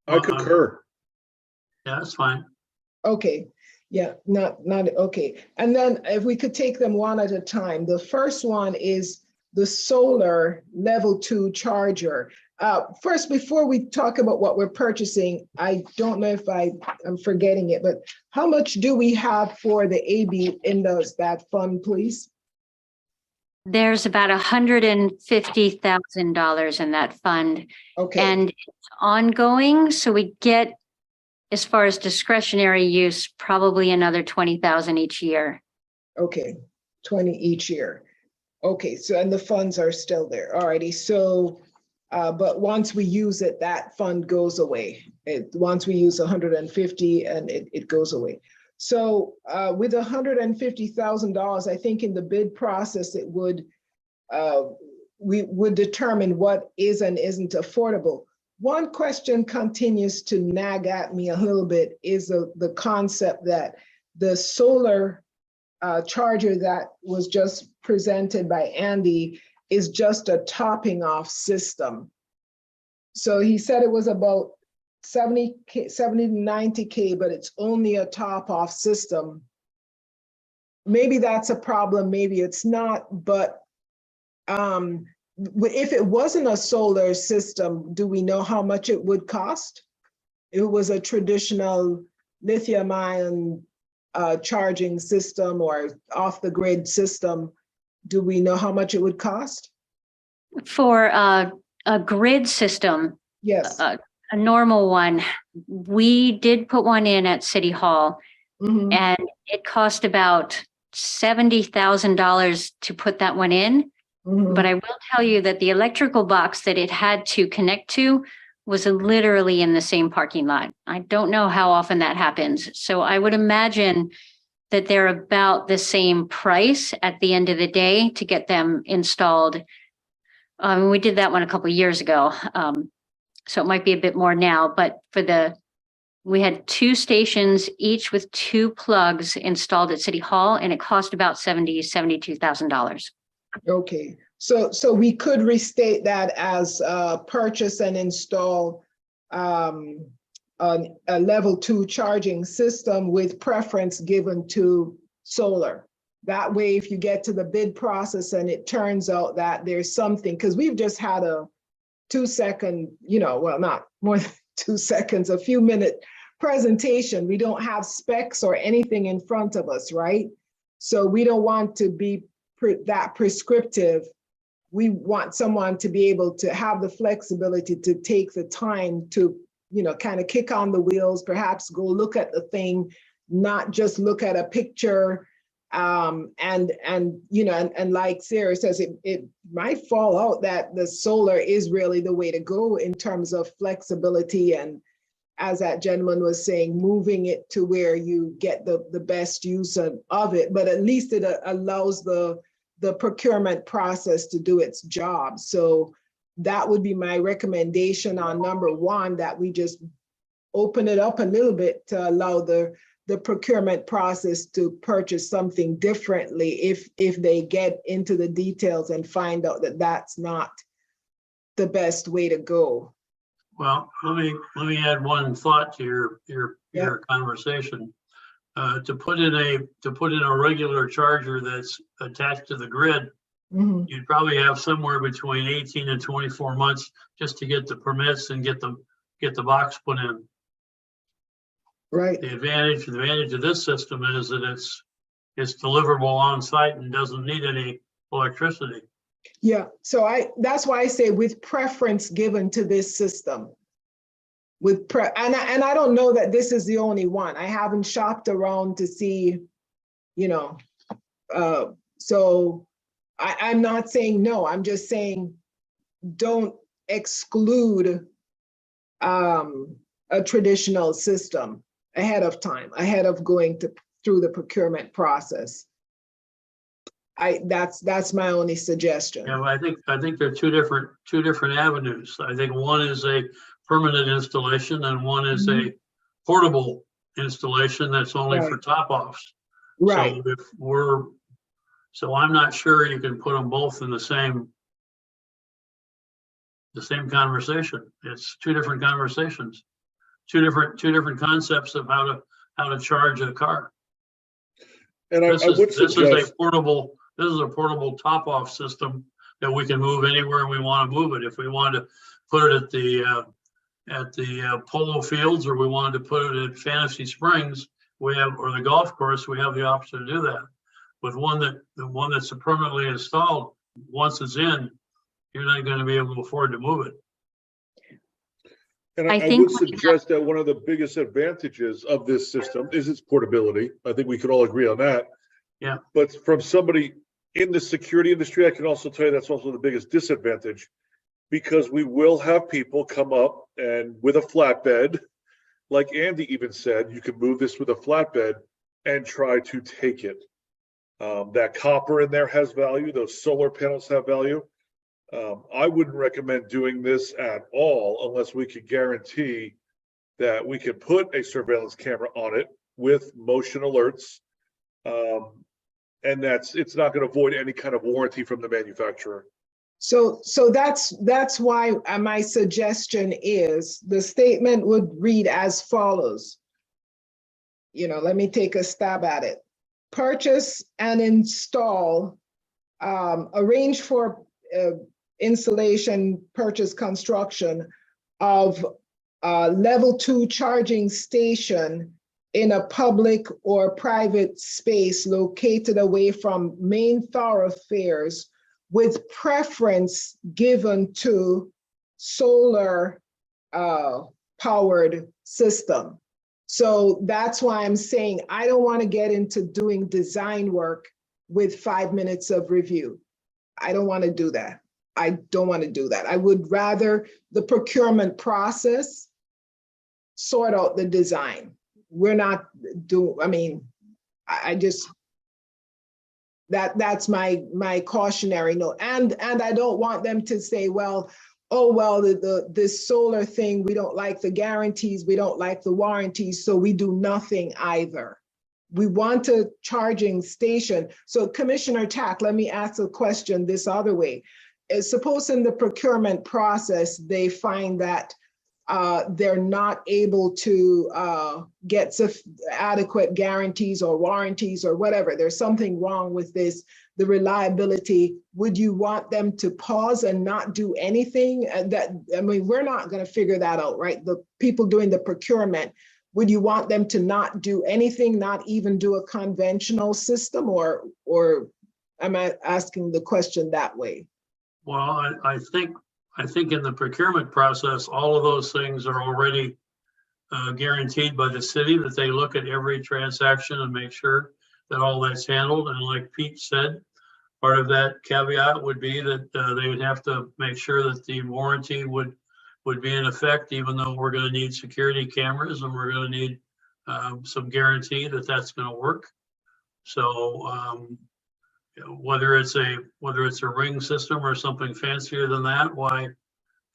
I concur. Yeah, that's fine. Okay, yeah, not okay. And then if we could take them one at a time. The first one is the solar level 2 charger. First, before we talk about what we're purchasing, I don't know if I'm forgetting it, but how much do we have for the AB in that fund, please? There's about $150,000 in that fund, Okay. and it's ongoing. So we get, as far as discretionary use, probably another 20,000 each year. Okay, 20 each year. Okay, so, and the funds are still there. Alrighty, so But once we use it, that fund goes away. Once we use 150 and it goes away. So with $150,000, I think in the bid process, it would, we would determine what is and isn't affordable. One question continues to nag at me a little bit is the concept that the solar charger that was just presented by Andy is just a topping off system. So he said it was about 70K, 70 to 90K, but it's only a top off system. Maybe that's a problem, maybe it's not, but if it wasn't a solar system, do we know how much it would cost? If it was a traditional lithium ion charging system or off the grid system, do we know how much it would cost? For a grid system, Yes. a normal one, we did put one in at City Hall, Mhm. and it cost about $70,000 to put that one in. Mhm. But I will tell you that the electrical box that it had to connect to was literally in the same parking lot. I don't know how often that happens. So I would imagine that they're about the same price at the end of the day to get them installed. We did that one a couple of years ago. So it might be a bit more now, but we had 2 stations, each with 2 plugs installed at City Hall, and it cost about $72,000. Okay, so we could restate that as purchase and install a level 2 charging system with preference given to solar. That way, if you get to the bid process and it turns out that there's something, because we've just had a 2-second, well, not more than 2 seconds, a few minute presentation. We don't have specs or anything in front of us, right? So we don't want to be that prescriptive. We want someone to be able to have the flexibility to take the time to, kind of kick on the wheels, perhaps go look at the thing, not just look at a picture. And like Sarah says, it might fall out that the solar is really the way to go in terms of flexibility. And as that gentleman was saying, moving it to where you get the best use of it, but at least it allows the procurement process to do its job. So that would be my recommendation on number 1, that we just open it up a little bit to allow the procurement process to purchase something differently if they get into the details and find out that that's not the best way to go. Well, let me add one thought to your conversation. To put in a regular charger that's attached to the grid, Mhm. you'd probably have somewhere between 18 and 24 months just to get the permits and get the box put in. Right. The advantage of this system is that it's deliverable on site and doesn't need any electricity. Yeah, so that's why I say with preference given to this system. And I don't know that this is the only one. I haven't shopped around to see, so I'm not saying no, I'm just saying don't exclude a traditional system ahead of time, ahead of going through the procurement process. That's my only suggestion. Yeah, I think there are two different avenues. I think one is a permanent installation and one is a portable installation that's only for top offs. Right. So I'm not sure you can put them both in the same conversation. It's 2 different conversations, two different concepts of how to charge a car. And I would This is suggest, a portable top-off system that we can move anywhere we want to move it. If we wanted to put it at the polo fields, or we wanted to put it at Fantasy Springs, or the golf course, we have the option to do that. With the one that's permanently installed, once it's in, you're not going to be able to afford to move it. and I I think would we have- suggest that one of the biggest advantages of this system is its portability. I think we could all agree on that. Yeah. But from somebody in the security industry, I can also tell you that's also the biggest disadvantage because we will have people come up and with a flatbed, like Andy even said, you can move this with a flatbed and try to take it. That copper in there has value. Those solar panels have value. I wouldn't recommend doing this at all unless we could guarantee that we could put a surveillance camera on it with motion alerts. And it's not going to void any kind of warranty from the manufacturer. So that's why my suggestion is the statement would read as follows. Let me take a stab at it. Purchase and install, arrange for installation, purchase, construction of level 2 charging station in a public or private space located away from main thoroughfares, with preference given to solar powered system. So that's why I'm saying I don't want to get into doing design work with 5 minutes of review. I don't want to do that. I don't want to do that. I would rather the procurement process sort out the design. We're not doing, I just, that's my cautionary note. And I don't want them to say, well, oh, well, this solar thing, we don't like the guarantees, we don't like the warranties, so we do nothing either. We want a charging station. So Commissioner Tack, let me ask a question this other way. Suppose in the procurement process, they find that they're not able to get adequate guarantees or warranties or whatever. There's something wrong with the reliability. Would you want them to pause and not do anything? We're not going to figure that out, right? The people doing the procurement, would you want them to not do anything, not even do a conventional system, or am I asking the question that way? Well, I think in the procurement process, all of those things are already guaranteed by the city, that they look at every transaction and make sure that all that's handled. And like Pete said, part of that caveat would be that they would have to make sure that the warranty would be in effect, even though we're going to need security cameras and we're going to need some guarantee that that's going to work. So whether it's a ring system or something fancier than that, why,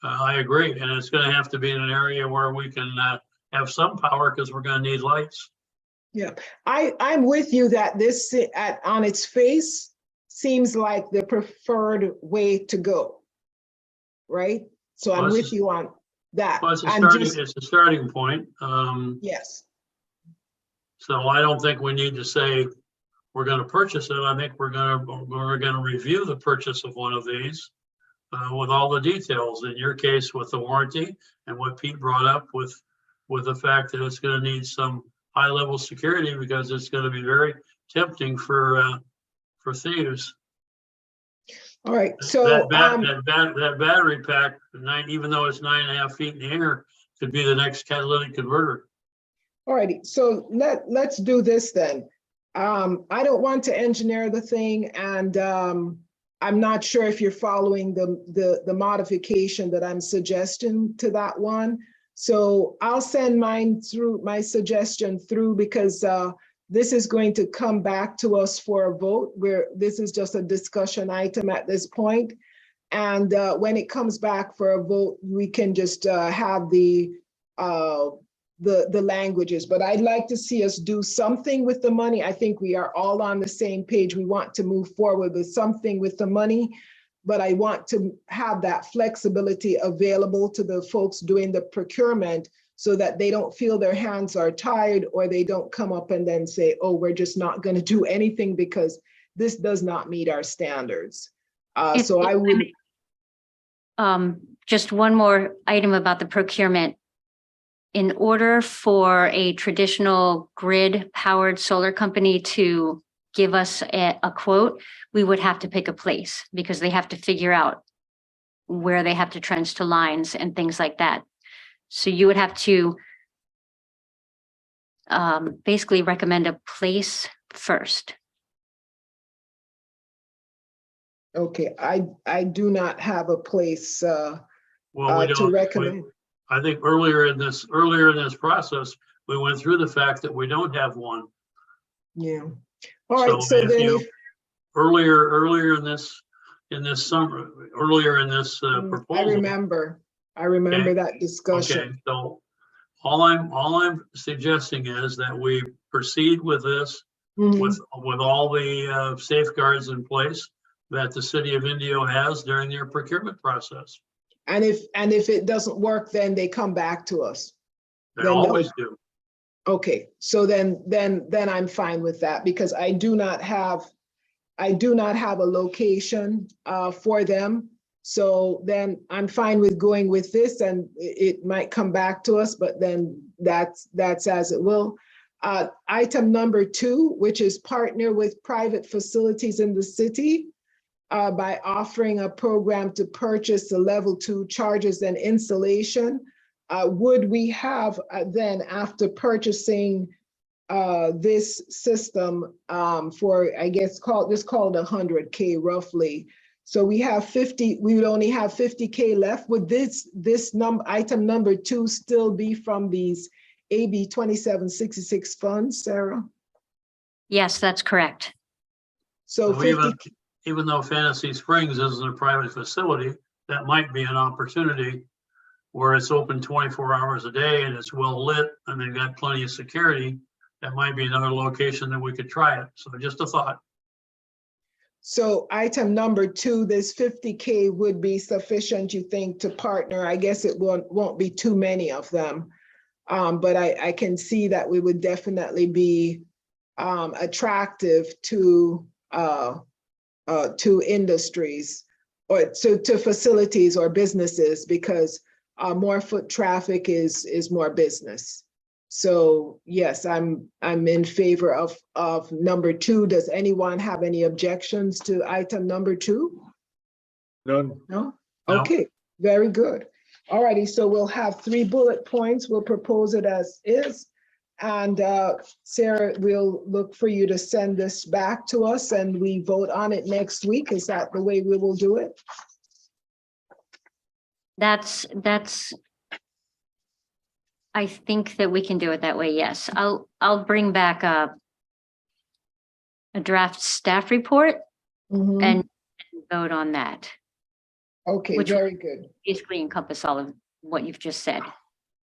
I agree. And it's going to have to be in an area where we can have some power, because we're going to need lights. Yeah, I'm with you that this on its face seems like the preferred way to go, right? So I'm with you on that. Well, it's a starting point. Yes. So I don't think we need to say we're going to purchase it. I think we're going to review the purchase of one of these with all the details. In your case, with the warranty, and what Pete brought up with the fact that it's going to need some high-level security, because it's going to be very tempting for thieves. All right. So that battery pack, even though it's 9.5 feet in the air, could be the next catalytic converter. all righty. So let's do this then. I don't want to engineer the thing, and I'm not sure if you're following the modification that I'm suggesting to that one. So I'll send my suggestion through, because this is going to come back to us for a vote, where this is just a discussion item at this point. And when it comes back for a vote, we can just have the languages. But I'd like to see us do something with the money. I think we are all on the same page. We want to move forward with something with the money, but I want to have that flexibility available to the folks doing the procurement, so that they don't feel their hands are tied, or they don't come up and then say, oh, we're just not going to do anything because this does not meet our standards. So I would. Just one more item about the procurement. In order for a traditional grid-powered solar company to give us a quote, we would have to pick a place, because they have to figure out where they have to trench to lines and things like that. So you would have to basically recommend a place first. Okay, I do not have a place Well, we to don't, recommend. I think earlier in this process, we went through the fact that we don't have one. Yeah. All right, so if then you if, earlier in this summer, earlier in this I proposal. remember that discussion. Okay, so all I'm suggesting is that we proceed with this Mhm. with all the safeguards in place that the city of Indio has during their procurement process. And if it doesn't work, then they come back to us. They Then always do. Okay, so then I'm fine with that because I do not have a location for them. So then I'm fine with going with this, and it might come back to us, but then that's as it will. Item number 2, which is partner with private facilities in the city by offering a program to purchase the level 2 chargers and installation. Would we have then, after purchasing this system for, I guess, called 100K roughly. So we have 50, we would only have 50K left. Would this item number 2 still be from these AB 2766 funds, Sarah? Yes, that's correct. So 50, Even though Fantasy Springs isn't a private facility, that might be an opportunity where it's open 24 hours a day and it's well lit and they've got plenty of security. That might be another location that we could try it. So just a thought. so item number 2, this 50K would be sufficient, you think, to partner? I guess it won't be too many of them. But I can see that we would definitely be attractive to industries or to facilities or businesses, because more foot traffic is more business. So yes, I'm in favor of number 2. Does anyone have any objections to item number 2? None. No? No. Okay, very good. All righty, so we'll have 3 bullet points. We'll propose it as is. And Sarah, we'll look for you to send this back to us and we vote on it next week. Is that the way we will do it? That's, I think that we can do it that way, yes. I'll bring back a draft staff report Mhm. and vote on that. Okay, which- very good. Basically encompass all of what you've just said.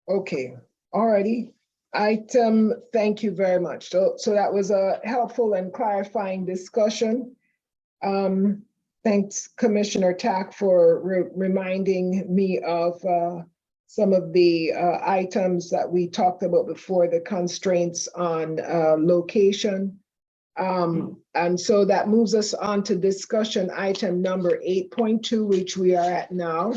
Okay, all righty. Thank you very much. So that was a helpful and clarifying discussion. Thanks, Commissioner Tack, for reminding me of some of the items that we talked about before, the constraints on location. And so that moves us on to discussion item number 8.2, which we are at now,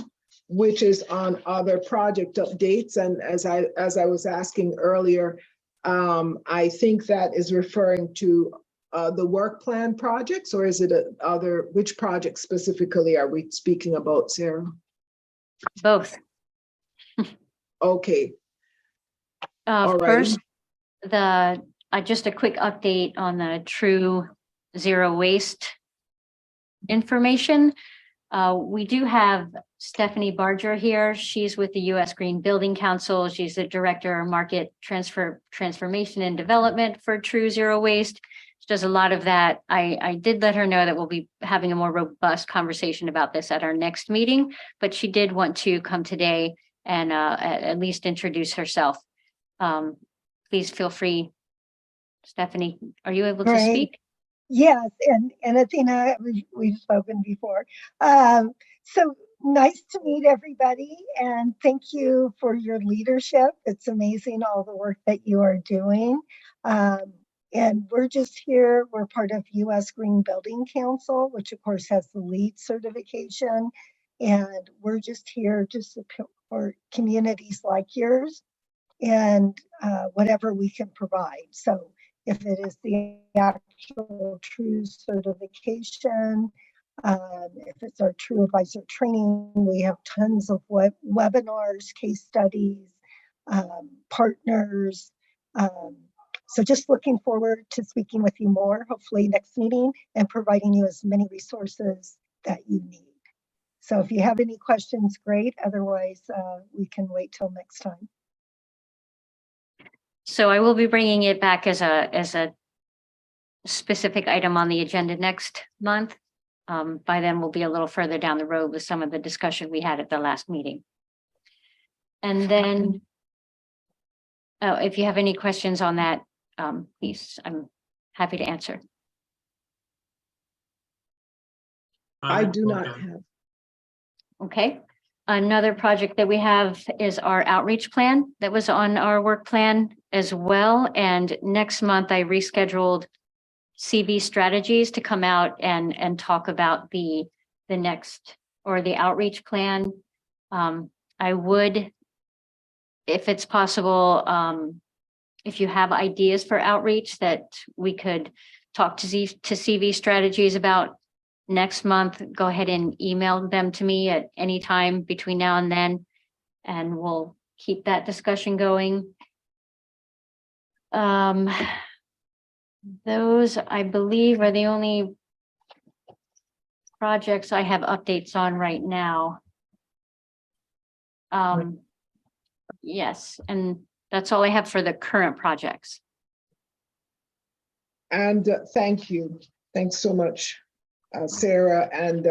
which is on other project updates. And as I was asking earlier, I think that is referring to the work plan projects, or is it which project specifically are we speaking about, Sarah? Both. Okay. All right. First, just a quick update on the True Zero Waste information. We do have Stephanie Barger here. She's with the U.S. Green Building Council. She's the Director of Market Transformation and Development for True Zero Waste. She does a lot of that. I did let her know that we'll be having a more robust conversation about this at our next meeting, but she did want to come today and at least introduce herself. Please feel free. Stephanie, are you able to Right. speak? Yes, and Athena, we've spoken before. So nice to meet everybody, and thank you for your leadership. It's amazing all the work that you are doing. And we're just here, we're part of U.S. Green Building Council, which of course has the LEED certification. And we're just here to support communities like yours and whatever we can provide. So if it is the actual True certification, if it's our True Advisor training, we have tons of webinars, case studies, partners. So just looking forward to speaking with you more, hopefully next meeting, and providing you as many resources that you need. So if you have any questions, great. Otherwise, we can wait till next time. So I will be bringing it back as a specific item on the agenda next month. By then we'll be a little further down the road with some of the discussion we had at the last meeting. And then, if you have any questions on that piece, I'm happy to answer. I do not Okay. have. Okay. Another project that we have is our outreach plan that was on our work plan as well. And next month I rescheduled CV strategies to come out and talk about the next or the outreach plan. I would, if it's possible, if you have ideas for outreach that we could talk to CV strategies about next month, go ahead and email them to me at any time between now and then, and we'll keep that discussion going. Those, I believe, are the only projects I have updates on right now. Yes, and that's all I have for the current projects. And thank you. Thanks so much, Sarah. And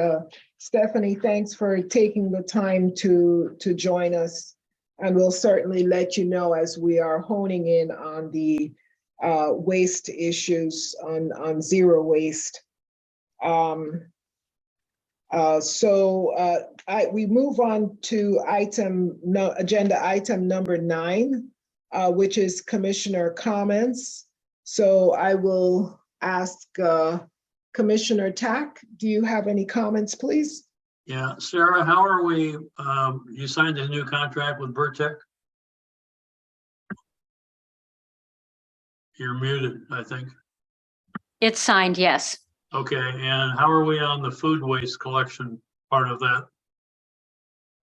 Stephanie, thanks for taking the time to join us. And we'll certainly let you know as we are honing in on the waste issues on zero waste. We move on to agenda item number 9, which is commissioner comments. So I will ask Commissioner Tack, do you have any comments, please? Yeah, Sarah, how are we? You signed a new contract with Vertec? You're muted, I think. It's signed, yes. Okay, and how are we on the food waste collection part of that?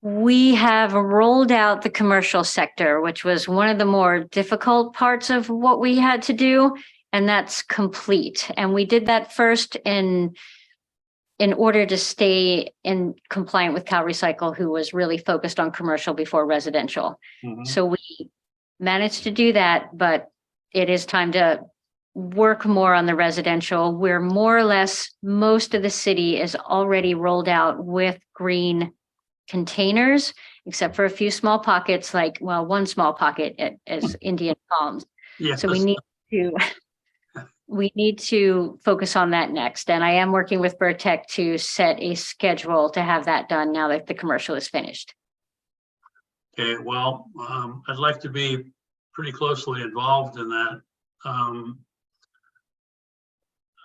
We have rolled out the commercial sector, which was one of the more difficult parts of what we had to do, and that's complete. And we did that first in order to stay in compliant with CalRecycle, who was really focused on commercial before residential. So we managed to do that, but it is time to work more on the residential. We're more or less, most of the city is already rolled out with green containers, except for a few small pockets, like, well, one small pocket is Indian palms. Yes. So we need to focus on that next. And I am working with Vertec to set a schedule to have that done now that the commercial is finished. Okay, well, I'd like to be pretty closely involved in that.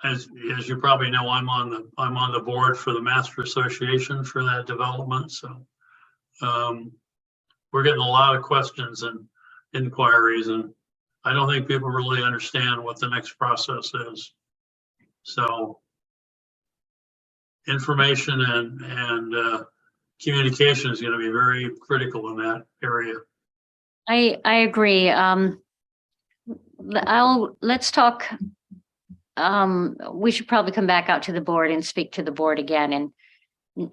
As you probably know, I'm on the board for the Master Association for that development. So we're getting a lot of questions and inquiries, and I don't think people really understand what the next process is. So information and communication is going to be very critical in that area. I agree. Let's talk. We should probably come back out to the board and speak to the board again.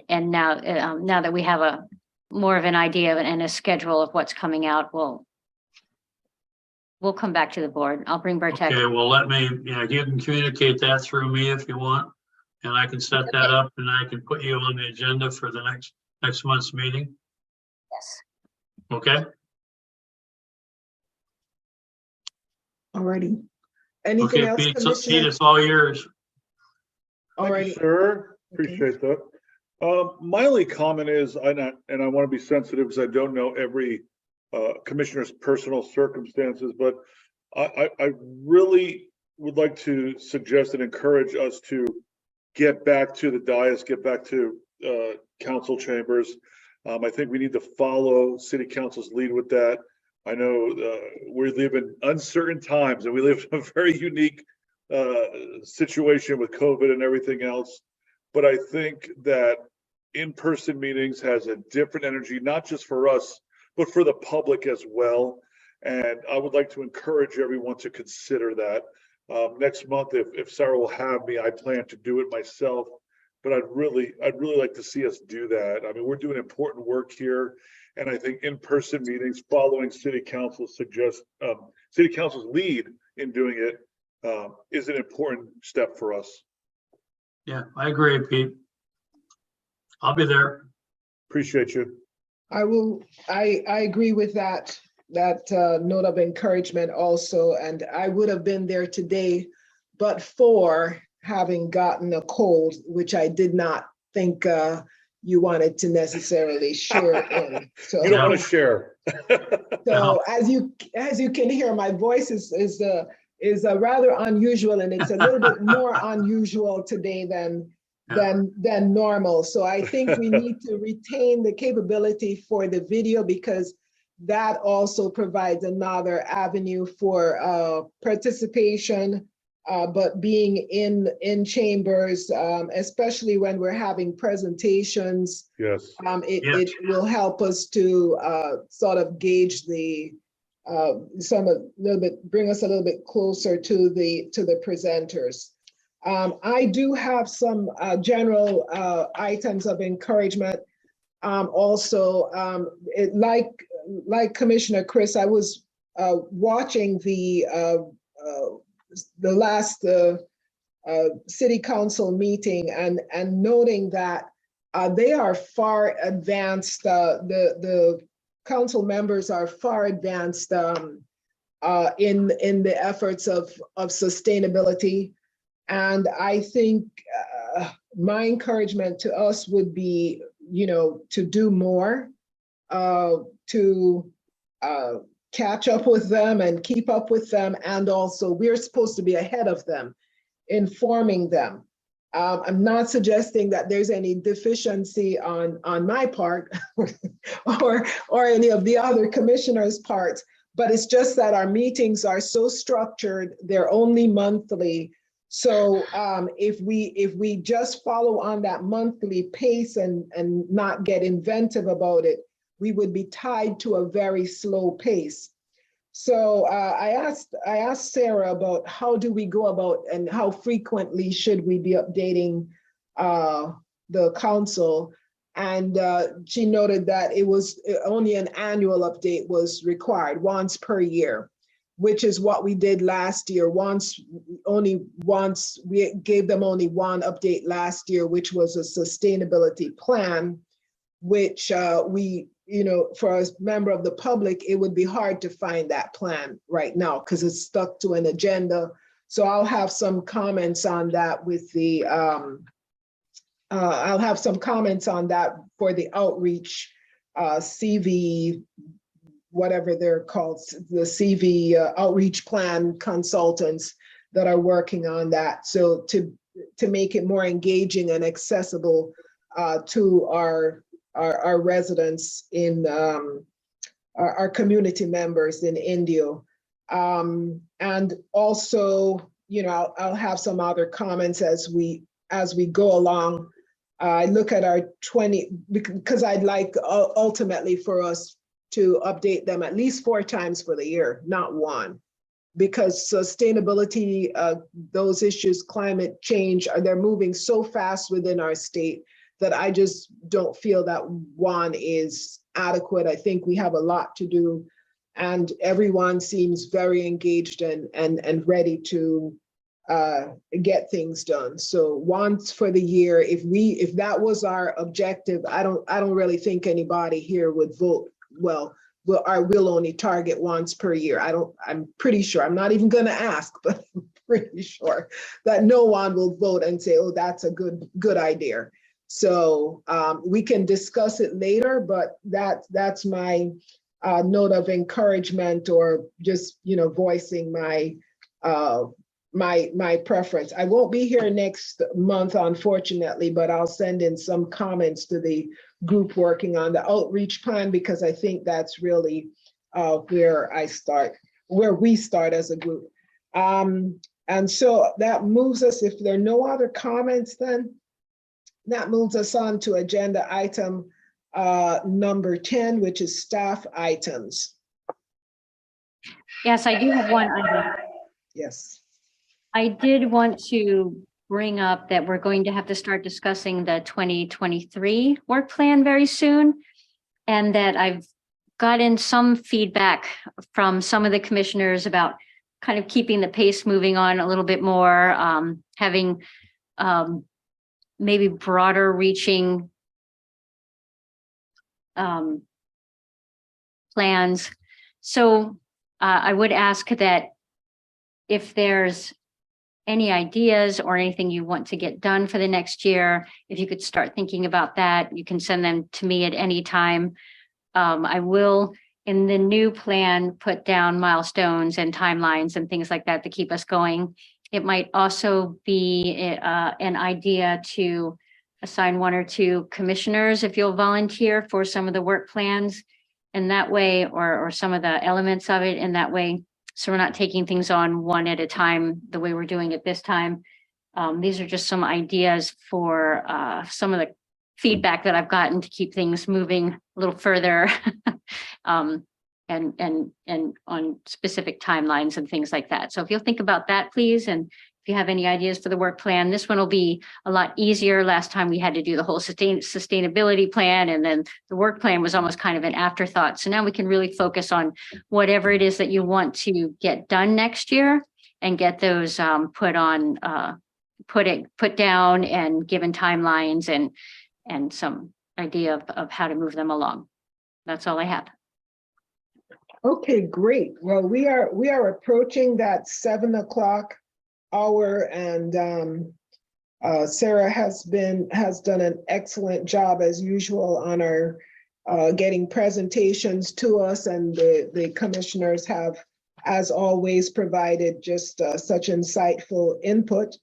And now that we have a more of an idea and a schedule of what's coming out, we'll come back to the board. I'll bring Vertec. Okay, well, you can communicate that through me if you want, and I can set that up and I can put you on the agenda for the next month's meeting. Yes. Okay. Alrighty. Anything Okay, else, Pete, Commissioner? it's all yours. Thank you, Alrighty. sir. Okay. Appreciate that. My only comment is, and I want to be sensitive because I don't know every commissioner's personal circumstances, but I really would like to suggest and encourage us to get back to the dais, get back to council chambers. I think we need to follow city council's lead with that. I know we live in uncertain times and we live in a very unique situation with COVID and everything else. But I think that in-person meetings has a different energy, not just for us, but for the public as well. And I would like to encourage everyone to consider that. Next month, if Sarah will have me, I plan to do it myself but I'd really like to see us do that. I mean, we're doing important work here. And I think in-person meetings following city council's city council's lead in doing it is an important step for us. Yeah, I agree, Pete. I'll be there. Appreciate you. I agree with that note of encouragement also, and I would have been there today, but for having gotten a cold, which I did not think you wanted to necessarily share in. So You don't want to share. So as you can hear, my voice is rather unusual, and it's a little bit more unusual today than normal. So I think we need to retain the capability for the video, because that also provides another avenue for participation. But being in chambers, especially when we're having presentations, Yes. it will help us to sort of gauge the bring us a little bit closer to the presenters. I do have some general items of encouragement. Also, like Commissioner Chris, I was watching the last city council meeting and noting that they are far advanced. The council members are far advanced in the efforts of sustainability. And I think my encouragement to us would be, to do more, to catch up with them and keep up with them. And also, we're supposed to be ahead of them, informing them. I'm not suggesting that there's any deficiency on my part or any of the other commissioners' parts, but it's just that our meetings are so structured, they're only monthly. So if we just follow on that monthly pace and not get inventive about it, we would be tied to a very slow pace. So I asked Sarah about how do we go about and how frequently should we be updating the council, and she noted that it was only an annual update was required, once per year, which is what we did last year. Only once, we gave them only one update last year, which was a sustainability plan, which for a member of the public, it would be hard to find that plan right now because it's stuck to an agenda. So I'll have some comments on that with the, I'll have some comments on that for the outreach CV, whatever they're called, the CV outreach plan consultants that are working on that. So to make it more engaging and accessible to our residents in our community members in Indio. And also, I'll have some other comments as we go along. I look at our 20, because I'd like ultimately for us to update them at least 4 times for the year, not one. Because sustainability, those issues, climate change, they're moving so fast within our state that I just don't feel that one is adequate. I think we have a lot to do, and everyone seems very engaged and ready to get things done. So once for the year, if that was our objective, I don't really think anybody here would vote. Well, we'll only target once per year. I'm pretty sure, I'm not even gonna ask, but I'm pretty sure that no one will vote and say, oh, that's a good idea. So we can discuss it later, but that's my note of encouragement, or just voicing my my preference. I won't be here next month, unfortunately, but I'll send in some comments to the group working on the outreach plan, because I think that's really where we start as a group. And so that moves us, if there are no other comments, then that moves us on to agenda item number 10, which is staff items. Yes, I do have one item. Yes. I did want to bring up that we're going to have to start discussing the 2023 work plan very soon. And that I've gotten some feedback from some of the commissioners about kind of keeping the pace moving on a little bit more, having maybe broader reaching plans. So I would ask that if there's any ideas or anything you want to get done for the next year, if you could start thinking about that, you can send them to me at any time. I will, in the new plan, put down milestones and timelines and things like that to keep us going. It might also be an idea to assign 1 or 2 commissioners if you'll volunteer for some of the work plans in that way, or some of the elements of it in that way. So we're not taking things on one at a time the way we're doing it this time. These are just some ideas for some of the feedback that I've gotten to keep things moving a little further and on specific timelines and things like that. So if you'll think about that, please. And if you have any ideas for the work plan, this one will be a lot easier. Last time we had to do the whole sustainability plan, and then the work plan was almost kind of an afterthought. So now we can really focus on whatever it is that you want to get done next year and get those put down and given timelines and some idea of how to move them along. That's all I have. Okay, great. Well, we are approaching that 7 o'clock hour, and Sarah has done an excellent job as usual on our getting presentations to us, and the commissioners have, as always, provided just such insightful input.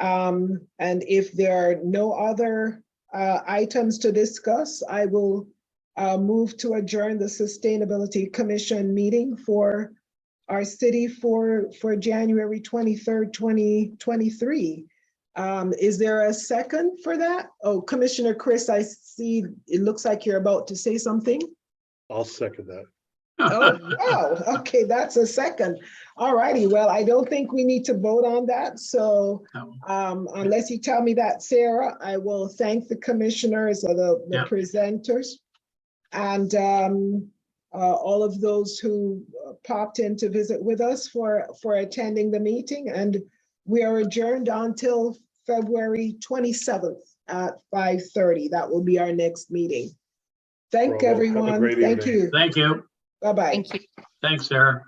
And if there are no other items to discuss, I will move to adjourn the Sustainability Commission meeting for our city for January 23rd, 2023. Is there a second for that? Oh, Commissioner Chris, I see, it looks like you're about to say something. I'll second that. Oh, wow. Okay, that's a second. All righty. Well, I don't think we need to vote on that. So unless you tell me that, Sarah, I will thank the commissioners or the Yeah. presenters and all of those who popped in to visit with us for attending the meeting. And we are adjourned until February 27th at 5:30. That will be our next meeting. Thank Bravo. Have a everyone. great Thank evening. you. Thank you. Bye-bye. Thank you. Thanks, Sarah.